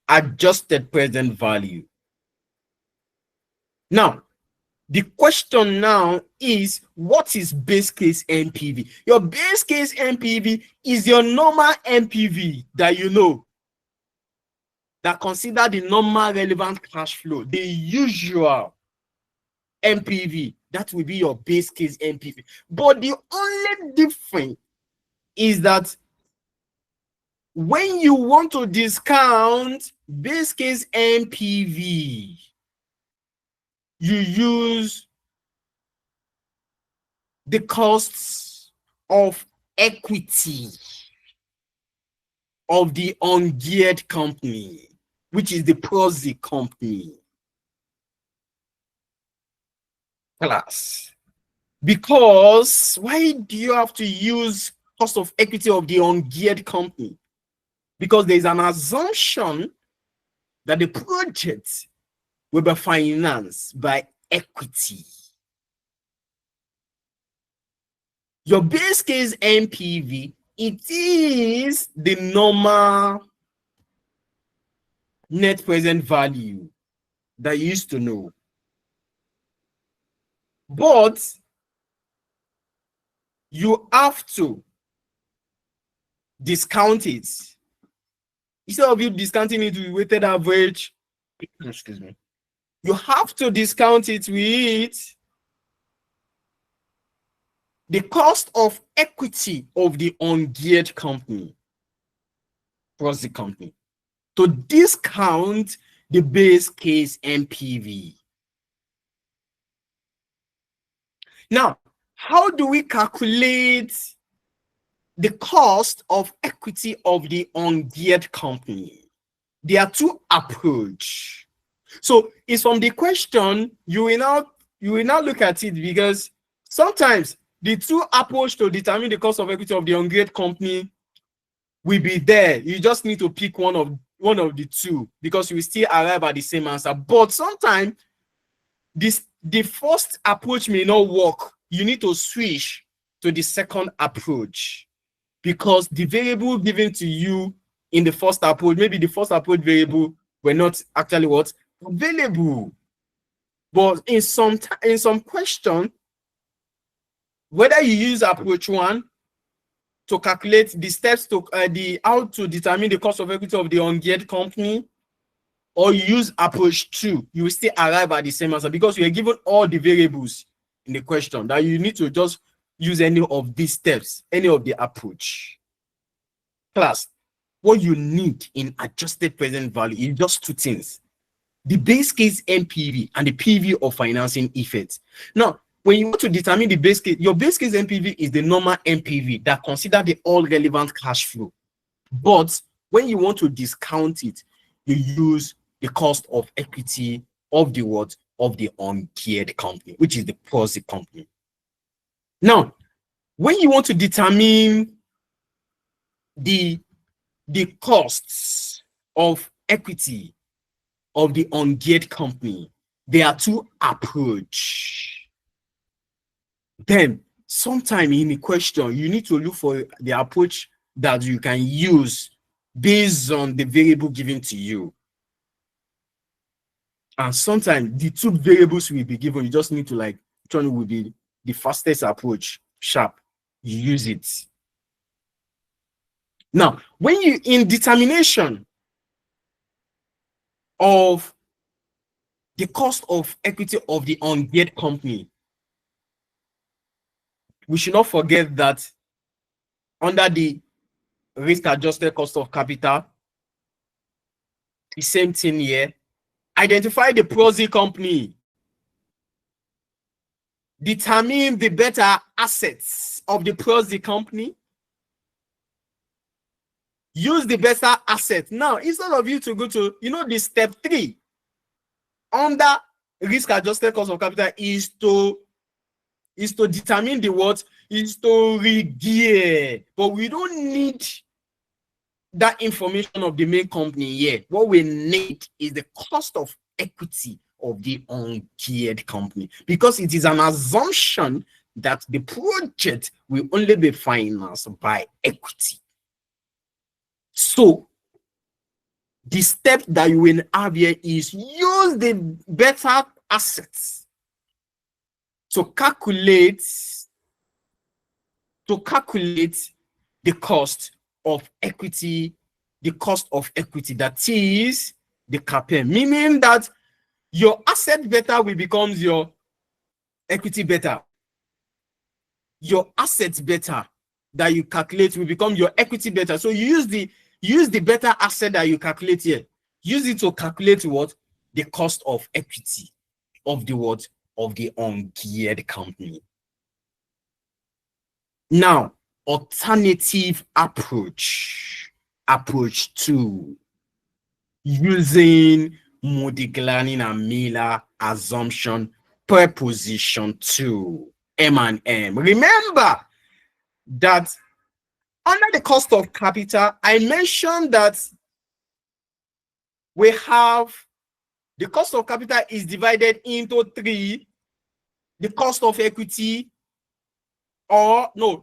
adjusted present value. Now, the question now is, what is base case NPV? Your base case NPV is your normal NPV that you know, that consider the normal relevant cash flow, the usual NPV. That will be your base case NPV. But the only difference is that when you want to discount base case NPV, you use the costs of equity of the ungeared company, which is the proxy company. Class. Because why do you have to use cost of equity of the ungeared company? Because there's an assumption that the project will be financed by equity. Your base case NPV, it is the normal net present value that you used to know. But you have to discount it. Instead of you discounting it with weighted average, excuse me, you have to discount it with the cost of equity of the ungeared company plus the company to discount the base case NPV. Now, how do we calculate the cost of equity of the ungeared company? There are two approaches. So it's from the question, you will now look at it, because sometimes the two approaches to determine the cost of equity of the ungeared company will be there. You just need to pick one of the two, because you will still arrive at the same answer. But sometimes the first approach may not work. You need to switch to the second approach, because the variable given to you in the first approach, maybe the first approach variable were not actually what available. But in some question, whether you use approach one to calculate the steps to how to determine the cost of equity of the ungeared company, or you use approach two, you will still arrive at the same answer, because you are given all the variables in the question, that you need to just use any of these steps, any of the approach. Class, what you need in adjusted present value is just two things: the base case NPV and the PV of financing effects. Now, when you want to determine the base case, your base case NPV is the normal NPV that consider the all relevant cash flow. But when you want to discount it, you use the cost of equity of the what? Of the ungeared company, which is the proxy company. Now, when you want to determine the costs of equity of the ungeared company, there are two approaches. Then, sometime in the question, you need to look for the approach that you can use based on the variable given to you. And sometimes the two variables will be given. You just need to like, which one will be the fastest approach, sharp. You use it. Now, when you in determination of the cost of equity of the ungeared company, we should not forget that under the risk-adjusted cost of capital, the same thing here. Identify the proxy company. Determine the better assets of the proxy company. Use the better asset. Now, instead of you to go to, the step 3 under risk-adjusted cost of capital is to determine the what? Is to re-gear. But we don't need that information of the main company here. What we need is the cost of equity of the ungeared company, because it is an assumption that the project will only be financed by equity. So the step that you will have here is use the better assets to calculate the cost of equity, that is the capital, meaning that your asset beta will become your equity beta. Your assets beta that you calculate will become your equity beta. So you use the beta asset that you calculate here. Use it to calculate what? The cost of equity of the what? Of the ungeared company. Now, alternative approach 2, using Modigliani and Miller assumption preposition 2, M&M. Remember that under the cost of capital, I mentioned that we have the cost of capital is divided into 3. The cost of equity,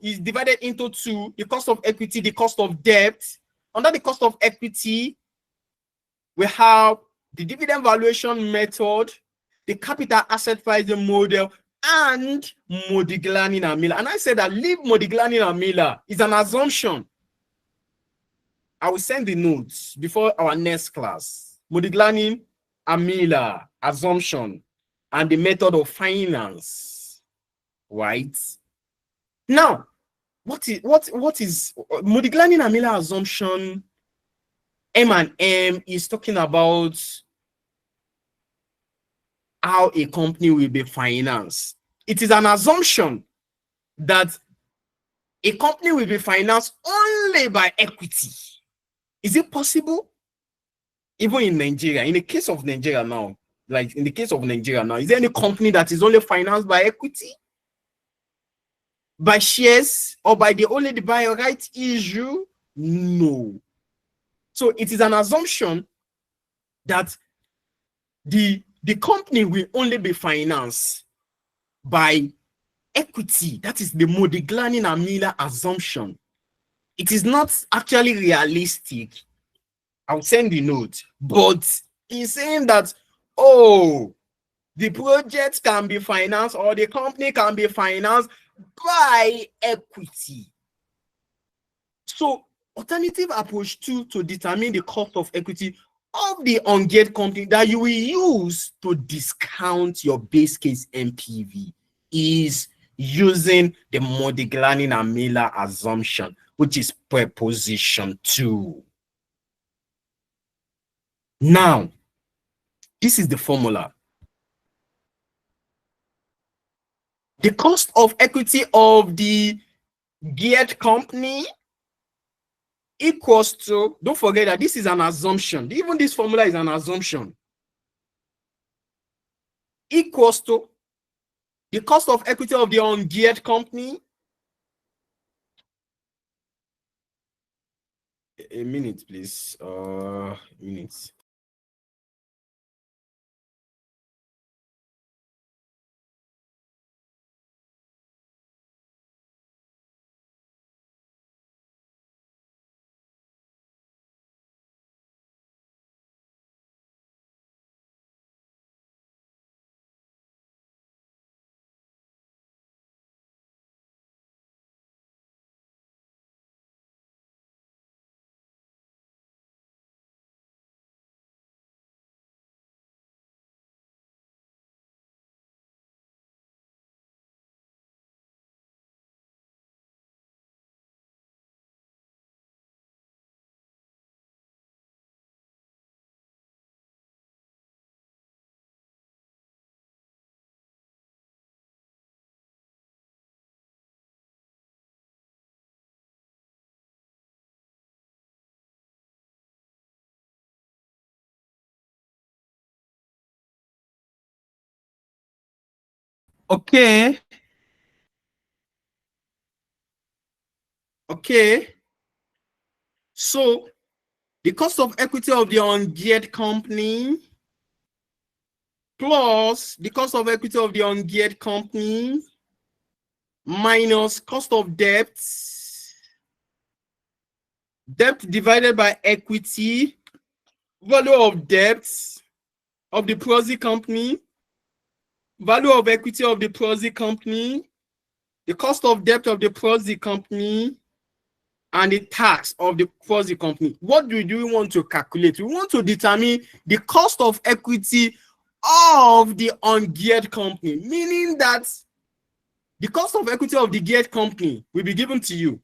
is divided into 2. The cost of equity, the cost of debt. Under the cost of equity, we have the dividend valuation method, the capital asset pricing model, and Modigliani and Miller. And I said that leave Modigliani and Miller is an assumption. I will send the notes before our next class. Modigliani and Miller assumption and the method of finance. Right? Now, what is Modigliani and Miller assumption? M&M is talking about how a company will be financed. It is an assumption that a company will be financed only by equity. Is it possible? Even in Nigeria, in the case of Nigeria now, is there any company that is only financed by equity? By shares or by the buy right issue? No. So it is an assumption that the company will only be financed by equity. That is the Modigliani and Miller assumption. It is not actually realistic. I'll send the note, but he's saying that, the project can be financed or the company can be financed by equity. So alternative approach 2 to determine the cost of equity of the ungeared company that you will use to discount your base case NPV is using the Modigliani and Miller assumption, which is preposition 2. Now, this is the formula. the cost of equity of the geared company equals to, don't forget that this is an assumption. Even this formula is an assumption. Equals to the cost of equity of the ungeared company. A minute, please. Minutes. Okay. Okay. So the cost of equity of the ungeared company plus the cost of equity of the ungeared company minus cost of debt, debt divided by equity, value of debt of the proxy company, value of equity of the proxy company, the cost of debt of the proxy company, and the tax of the proxy company. What do we want to calculate? We want to determine the cost of equity of the ungeared company, meaning that the cost of equity of the geared company will be given to you.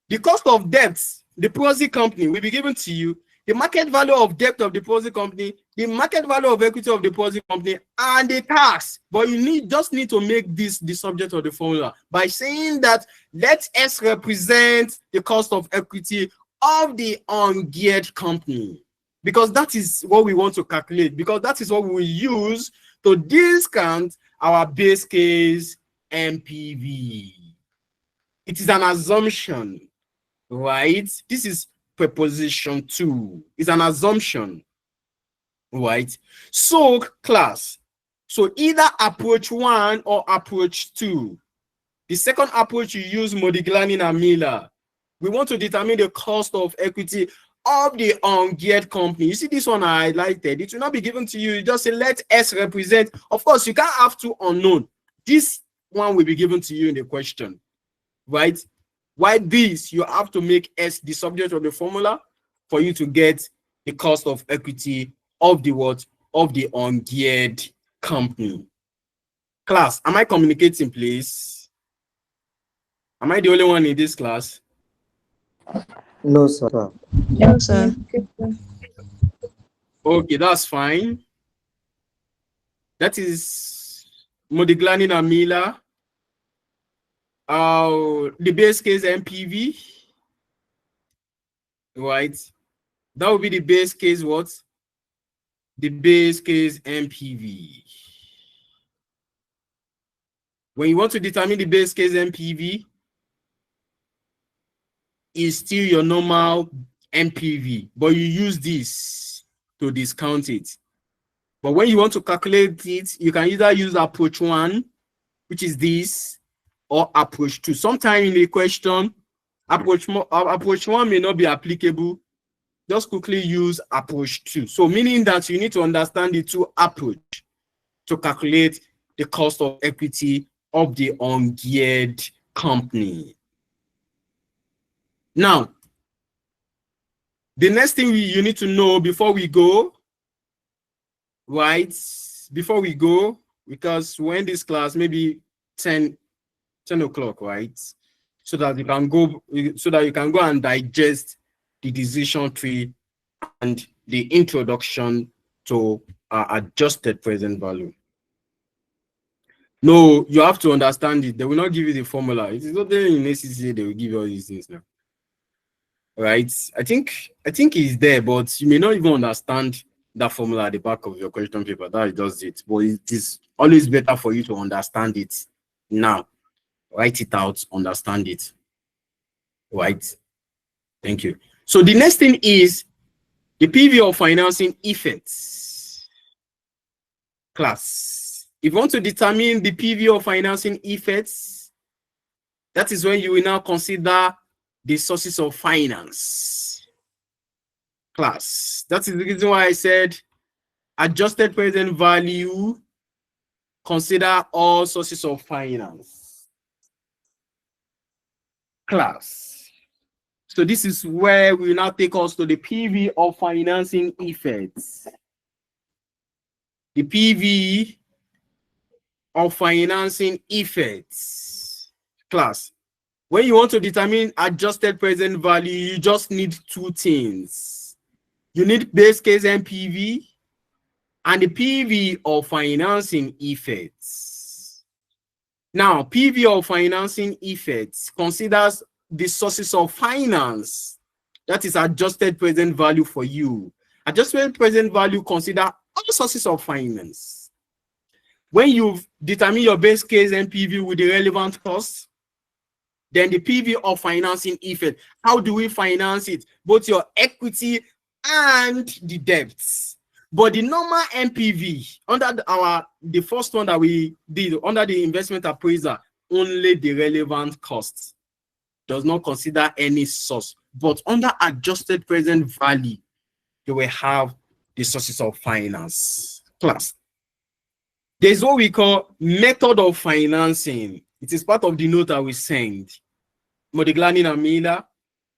The cost of debt, the proxy company, will be given to you. The market value of debt of the proxy company, the market value of equity of the proxy company, and the tax. But you just need to make this the subject of the formula by saying that let S represent the cost of equity of the ungeared company, because that is what we want to calculate, because that is what we use to discount our base case NPV. It is an assumption, right? This is preposition 2. It's an assumption, right? So class, so either approach 1 or approach 2. The second approach, you use Modigliani and Miller. We want to determine the cost of equity of the ungeared company. You see this one I highlighted. It will not be given to you. You just say let S represent. Of course, you can't have two unknown. This one will be given to you in the question, right? Why this? You have to make S the subject of the formula for you to get the cost of equity of the what? Of the ungeared company. Class, am I communicating, please? Am I the only one in this class? No, sir. Yes, sir. Okay, that's fine. That is Modigliani and Miller. The base case NPV, right? That would be the base case what? The base case NPV. When you want to determine the base case NPV, is still your normal NPV, but you use this to discount it. But when you want to calculate it, you can either use approach 1, which is this, or approach 2. Sometime in the question, approach 1 may not be applicable. Just quickly use approach 2. So meaning that you need to understand the two approach to calculate the cost of equity of the ungeared company. Now, the next thing you need to know before we go, right? Before we go, because we're in this class, maybe 10 o'clock, right? So that you can go and digest the decision tree and the introduction to adjusted present value. No, you have to understand it. They will not give you the formula. It is not there in ACCA they will give you all these things now. Right? I think it's there, but you may not even understand that formula at the back of your question paper. That is just it. But it is always better for you to understand it now. Write it out, understand it. Right? Thank you. So the next thing is the PV of financing effects. Class. If you want to determine the PV of financing effects, that is when you will now consider the sources of finance. Class. That is the reason why I said adjusted present value, consider all sources of finance. Class. So this is where we will now take us to the PV of financing effects. The PV of financing effects. Class. When you want to determine adjusted present value, you just need two things. You need base case NPV and the PV of financing effects. Now, PV of financing effects considers the sources of finance. That is adjusted present value for you. Adjusted present value consider all sources of finance. When you determine your base case NPV with the relevant costs, then the PV of financing effect. How do we finance it? Both your equity and the debts. But the normal NPV under the first one that we did under the investment appraiser, only the relevant costs, does not consider any source. But under adjusted present value, you will have the sources of finance. Class. There's what we call method of financing. It is part of the note that we send. Modiglani and Miller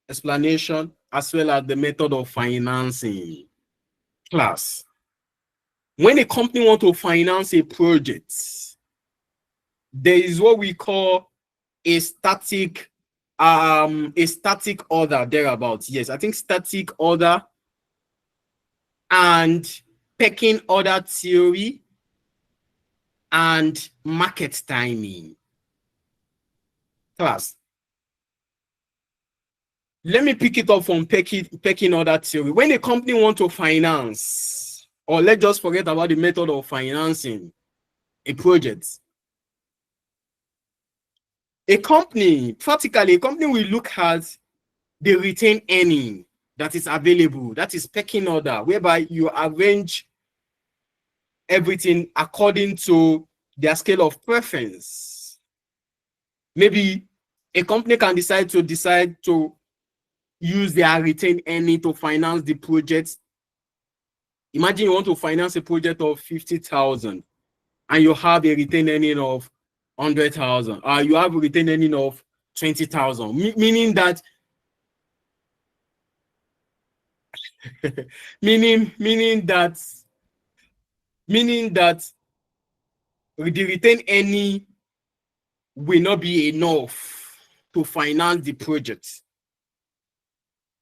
explanation, as well as the method of financing. Class. When a company wants to finance a project, there is what we call a static order thereabouts. Yes, I think static order and pecking order theory and market timing. Class. Let me pick it up from pecking order theory. When a company wants to finance, or let's just forget about the method of financing a project. A company, practically, a company will look at the retained earning that is available. That is pecking order, whereby you arrange everything according to their scale of preference. Maybe a company can decide to use their retained earning to finance the project. Imagine you want to finance a project of 50,000 and you have a retained earning of 100,000, or you have a retained earning of 20,000, meaning that meaning that the retained earning will not be enough to finance the project.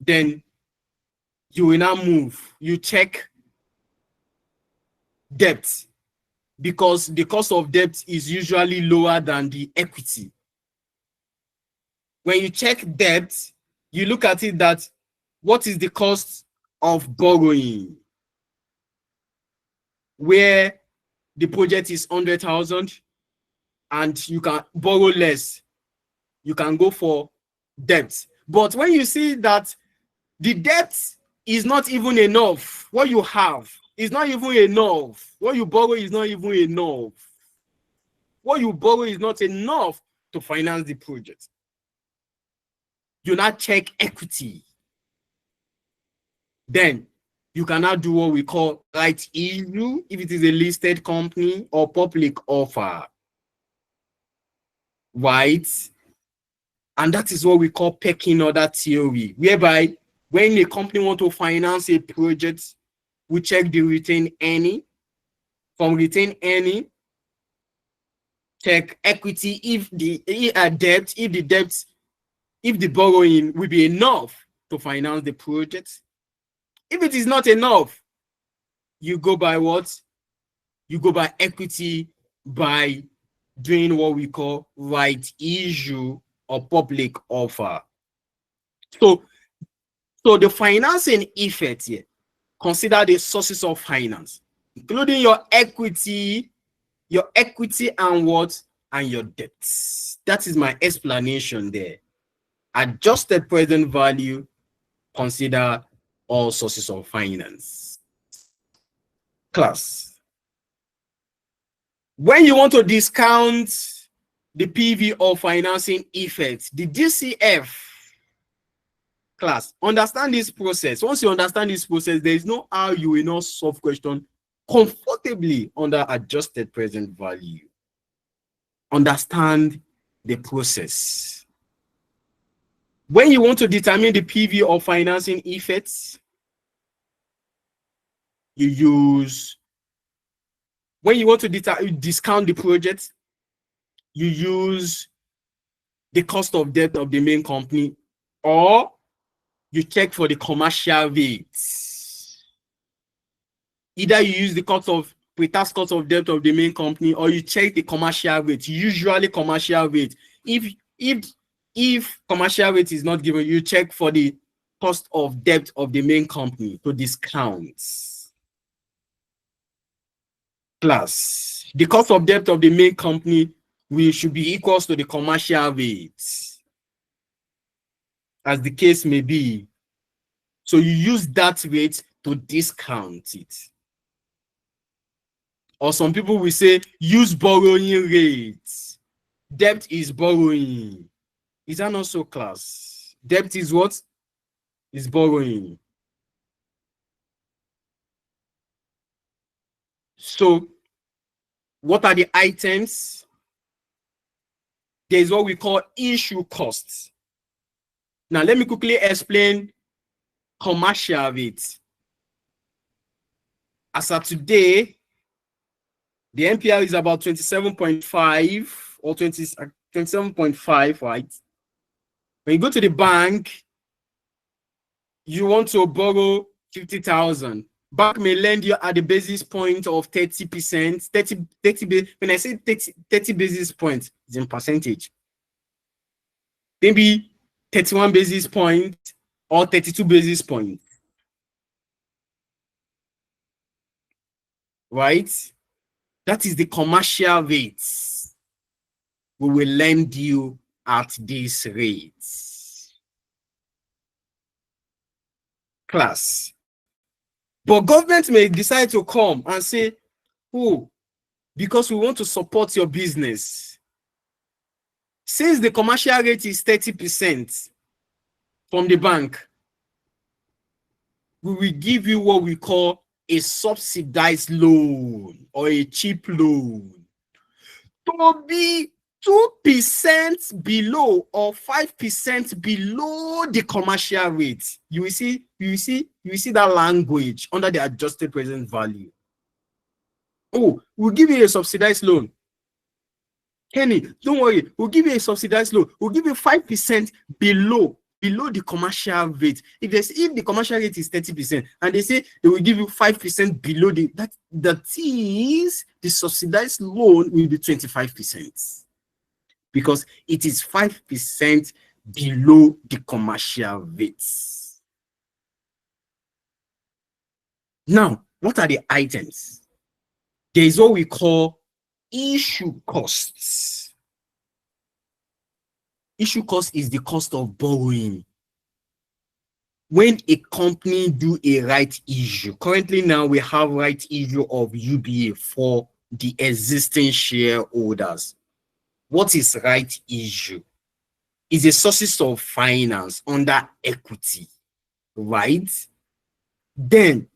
Then you will now move. You check debt, because the cost of debt is usually lower than the equity. When you check debt, you look at it that what is the cost of borrowing, where the project is 100,000 and you can borrow less, you can go for debt. But when you see that the debt is not even enough, what you have is not even enough, what you borrow is not even enough, what you borrow is not enough to finance the project, you now check equity. Then you can now do what we call right issue if it is a listed company, or public offer. Right? And that is what we call pecking order theory, whereby when a company wants to finance a project, we check the retained earning. From retained earning, check equity if the debt, if the borrowing will be enough to finance the project. If it is not enough, you go by what? You go by equity by doing what we call right issue or public offer. So the financing effect here, consider the sources of finance, including your equity and what? And your debts. That is my explanation there. Adjusted present value, consider all sources of finance. Class. When you want to discount the PV or financing effect, the DCF, class, understand this process. Once you understand this process, there is no how you will not solve question comfortably under adjusted present value. Understand the process. When you want to determine the PV or financing effects, you use, when you want to discount the project, you use the cost of debt of the main company, or you check for the commercial rates. Either you use the pre-tax cost of debt of the main company, or you check the commercial rate, usually commercial rate. If commercial rate is not given, you check for the cost of debt of the main company to discount. Class, the cost of debt of the main company should be equal to the commercial rate, as the case may be. So you use that rate to discount it. Or some people will say, use borrowing rates. Debt is borrowing. Is that not so, class? Debt is what? Is borrowing. So what are the items? There is what we call issue costs. Now let me quickly explain commercial rate. As of today, the NPL is about 27.5 or 27.5, right? When you go to the bank, you want to borrow 50,000. Bank may lend you at the basis point of 30%. 30, when I say 30 basis points, it's in percentage. Maybe 31 basis points or 32 basis points. Right? That is the commercial rates. We will lend you at these rates. Class. But government may decide to come and say, oh, because we want to support your business, since the commercial rate is 30% from the bank, we will give you what we call a subsidized loan or a cheap loan to be 2% below or 5% below the commercial rate. You will see that language under the adjusted present value. Oh, we'll give you a subsidized loan. Kenny, don't worry, we'll give you a subsidized loan. We'll give you 5% below the commercial rate. If the commercial rate is 30%, and they say they will give you 5% below that is the subsidized loan will be 25%. Because it is 5% below the commercial rates. Now, what are the items? There is what we call issue costs. Issue cost is the cost of borrowing. When a company do a right issue, currently now we have right issue of UBA for the existing shareholders. What is right issue? Is a sources of finance under equity, right? Then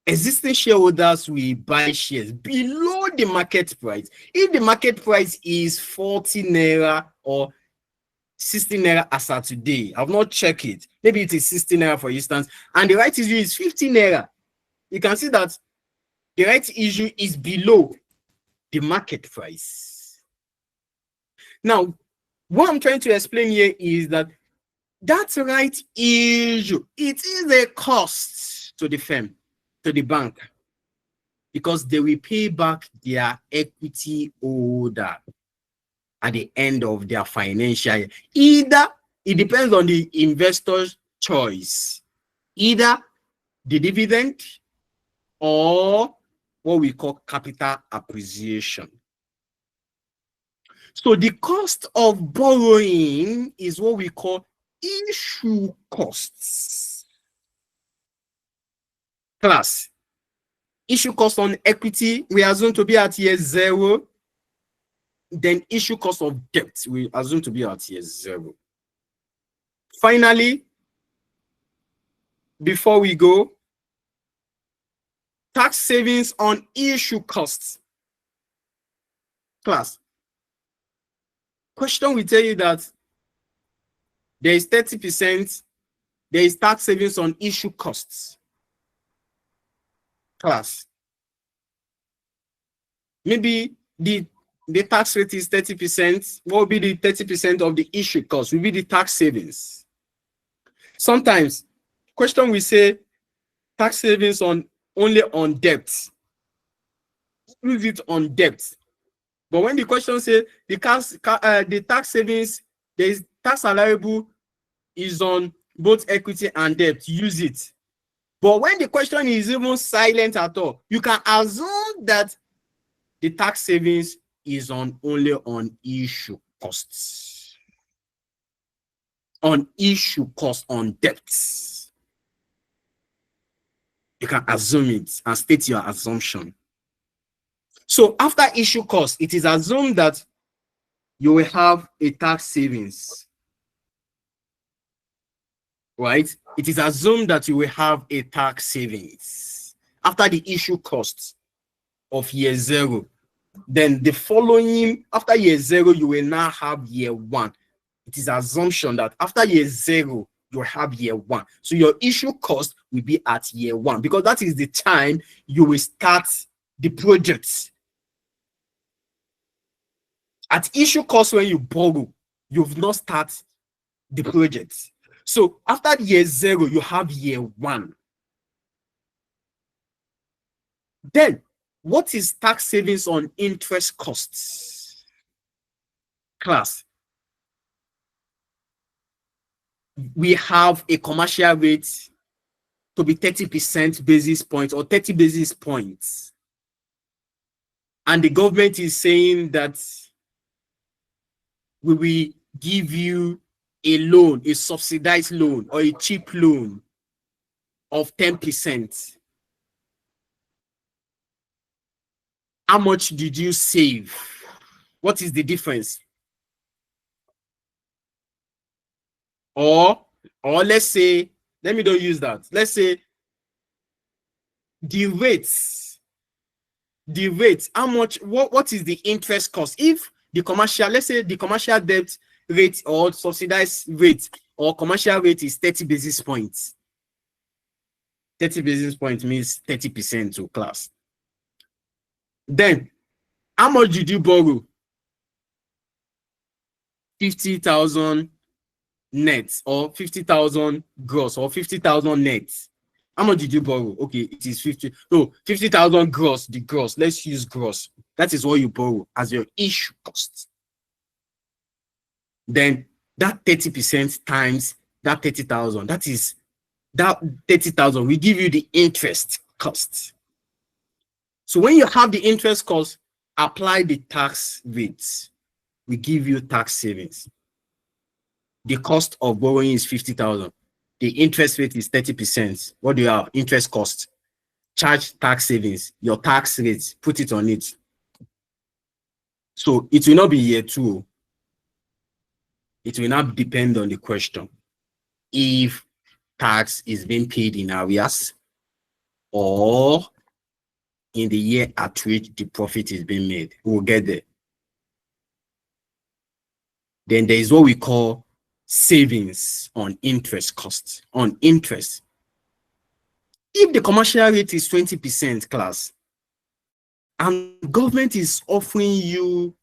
existing shareholders will buy shares below the market price. If the market price is 40 naira or 60 naira as of today, I've not checked it. Maybe it is 60 naira for instance, and the right issue is 50 naira. You can see that the right issue is below the market price. Now, what I'm trying to explain here is that right issue, it is a cost to the firm, to the bank. because they will pay back their equity holder at the end of their financial year. Either, it depends on the investor's choice, either the dividend or what we call capital appreciation. So the cost of borrowing is what we call issue costs. Class, issue cost on equity, we assume to be at year 0. Then issue cost of debt, we assume to be at year 0. Finally, before we go, tax savings on issue costs. Class, question will tell you that there is 30%, there is tax savings on issue costs. Class, maybe the tax rate is 30%. What will be the 30% of the issue cost? Will be the tax savings. Sometimes, question will say tax savings on only on debt. Use it on debt. But when the question says the tax savings, there is tax allowable is on both equity and debt, use it. But when the question is even silent at all, you can assume that the tax savings is on only on issue costs. On issue costs on debts. You can assume it and state your assumption. So after issue cost, it is assumed that you will have a tax savings. Right? It is assumed that you will have a tax savings after the issue cost of year 0. Then the following, after year 0, you will now have year 1. It is assumption that after year 0, you have year 1. So your issue cost will be at year 1 because that is the time you will start the project. At issue cost, when you borrow, you've not started the project. So after year 0, you have year 1. Then, what is tax savings on interest costs? Class, we have a commercial rate to be 30% basis points or 30 basis points. And the government is saying that we will give you a loan, a subsidized loan or a cheap loan of 10%. How much did you save? What is the difference? Or let's say, let me don't use that. Let's say the rates, how much, what is the interest cost? If the commercial, let's say the commercial debt rate or subsidized rate or commercial rate is 30 basis points. 30 basis points means 30% to class. Then, how much did you borrow? 50,000 net or 50,000 gross or 50,000 net. How much did you borrow? Okay, it is 50,000 gross, the gross. Let's use gross. That is what you borrow as your issue cost. Then that 30% times that 30,000, that is that 30,000 will give you the interest cost. So when you have the interest cost, apply the tax rates. We give you tax savings. The cost of borrowing is 50,000. The interest rate is 30%. What do you have? Interest cost. Charge tax savings. Your tax rate, put it on it. So it will not be year 2. It will not depend on the question. If tax is being paid in arrears or in the year at which the profit is being made. We'll get there. Then there is what we call savings on interest costs, on interest. If the commercial rate is 20% class, and government is offering you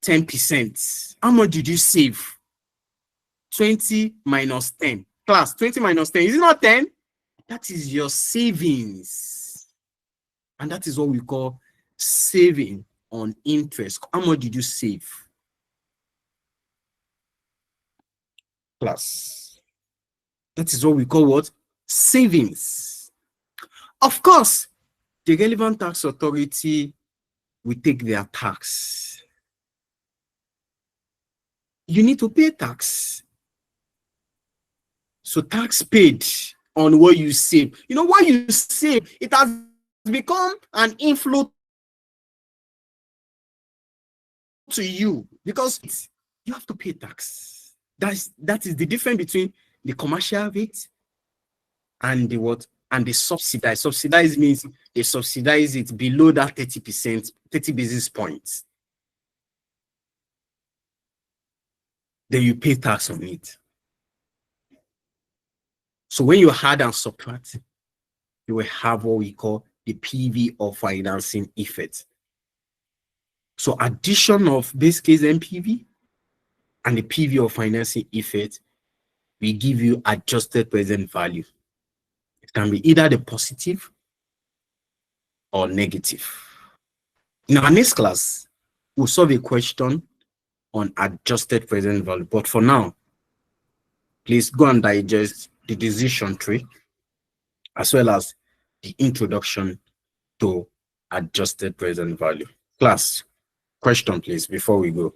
10%, how much did you save? 20 minus 10. Class, 20 minus 10, is it not 10? That is your savings. And that is what we call saving on interest. How much did you save? Plus. That is what we call what? Savings. Of course, the relevant tax authority will take their tax. You need to pay tax. So tax paid on what you save. You know what you save, it has become an inflow to you because you have to pay tax. That is the difference between the commercial rate and the what and the subsidized. Subsidized means they subsidize it below that 30%, 30 basis points. Then you pay tax on it. So when you add and subtract, you will have what we call the PV or financing effect. So addition of base case NPV and the PV or financing effect will give you adjusted present value. It can be either the positive or negative. In our next class, we'll solve a question on adjusted present value. But for now, please go and digest the decision tree as well as the introduction to adjusted present value. Class, question please before we go.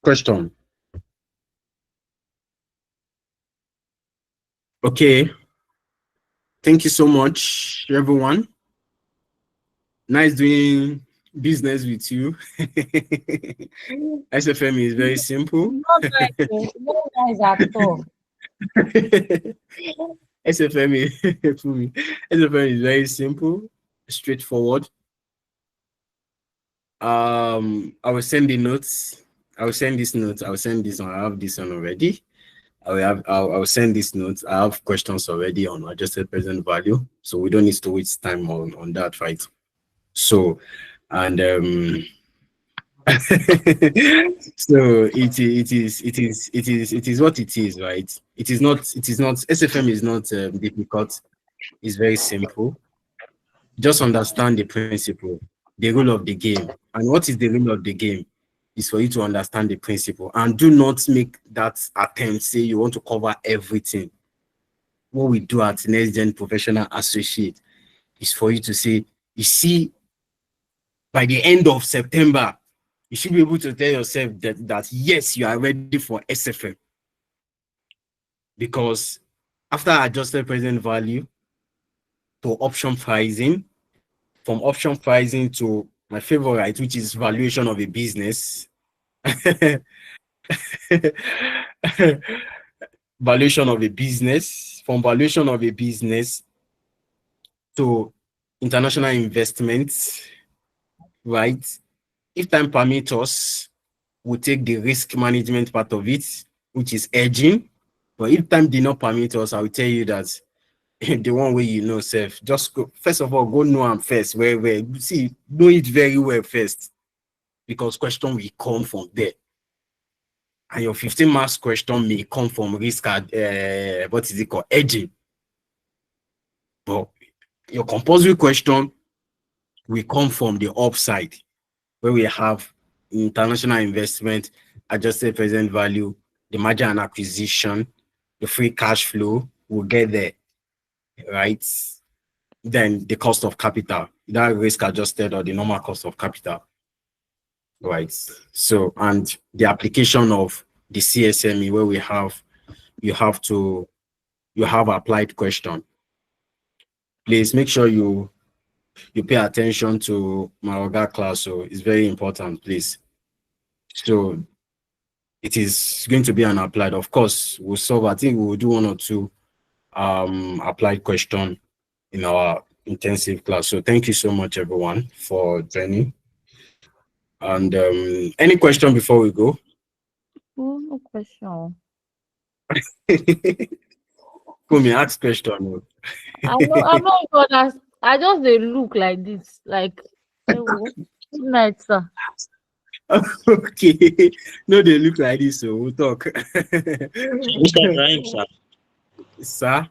Question. Okay. Thank you so much, everyone. Nice doing business with you. SFM is very simple. Not nice at all. SFM is very simple, straightforward. I will send the notes. I will send this note. I will send this one. I have this one already. I'll send these notes. I have questions already on adjusted present value, so we don't need to waste time on that, right? So, and so it is what it is, right? It is not SFM is not difficult. It's very simple. Just understand the principle, the rule of the game. And what is the rule of the game? Is for you to understand the principle and do not make that attempt, say you want to cover everything. What we do at Next Gen Professional Associate is for you to say, you see, by the end of September, you should be able to tell yourself that yes, you are ready for SFM. Because after adjusted present value to option pricing, from option pricing to my favorite, which is valuation of a business, valuation of a business, from valuation of a business to international investments, right? If time permits us, we'll take the risk management part of it, which is hedging. But if time did not permit us, I will tell you that the one way you know self, just go, first of all, go know them first, where see, know it very well first, because question will come from there. And your 15 marks question may come from risk, what is it called, hedging. But your compulsory question will come from the upside, where we have international investment, adjusted present value, the merger and acquisition, the free cash flow, will get there, right? Then the cost of capital, that risk adjusted or the normal cost of capital, right? So, and the application of the CSME, where you have applied question. Please make sure you pay attention to my Oga class, so it's very important, please. So it is going to be an applied. Of course, we'll solve. I think we'll do 1 or 2 applied question in our intensive class. So thank you so much, everyone, for joining. And any question before we go? Oh, no question. Come here, ask question. I'm not sure that I just they look like this. Like, good night, sir. Okay. No, they look like this, so we'll talk. Mr. Ibrahim, sir. Sir?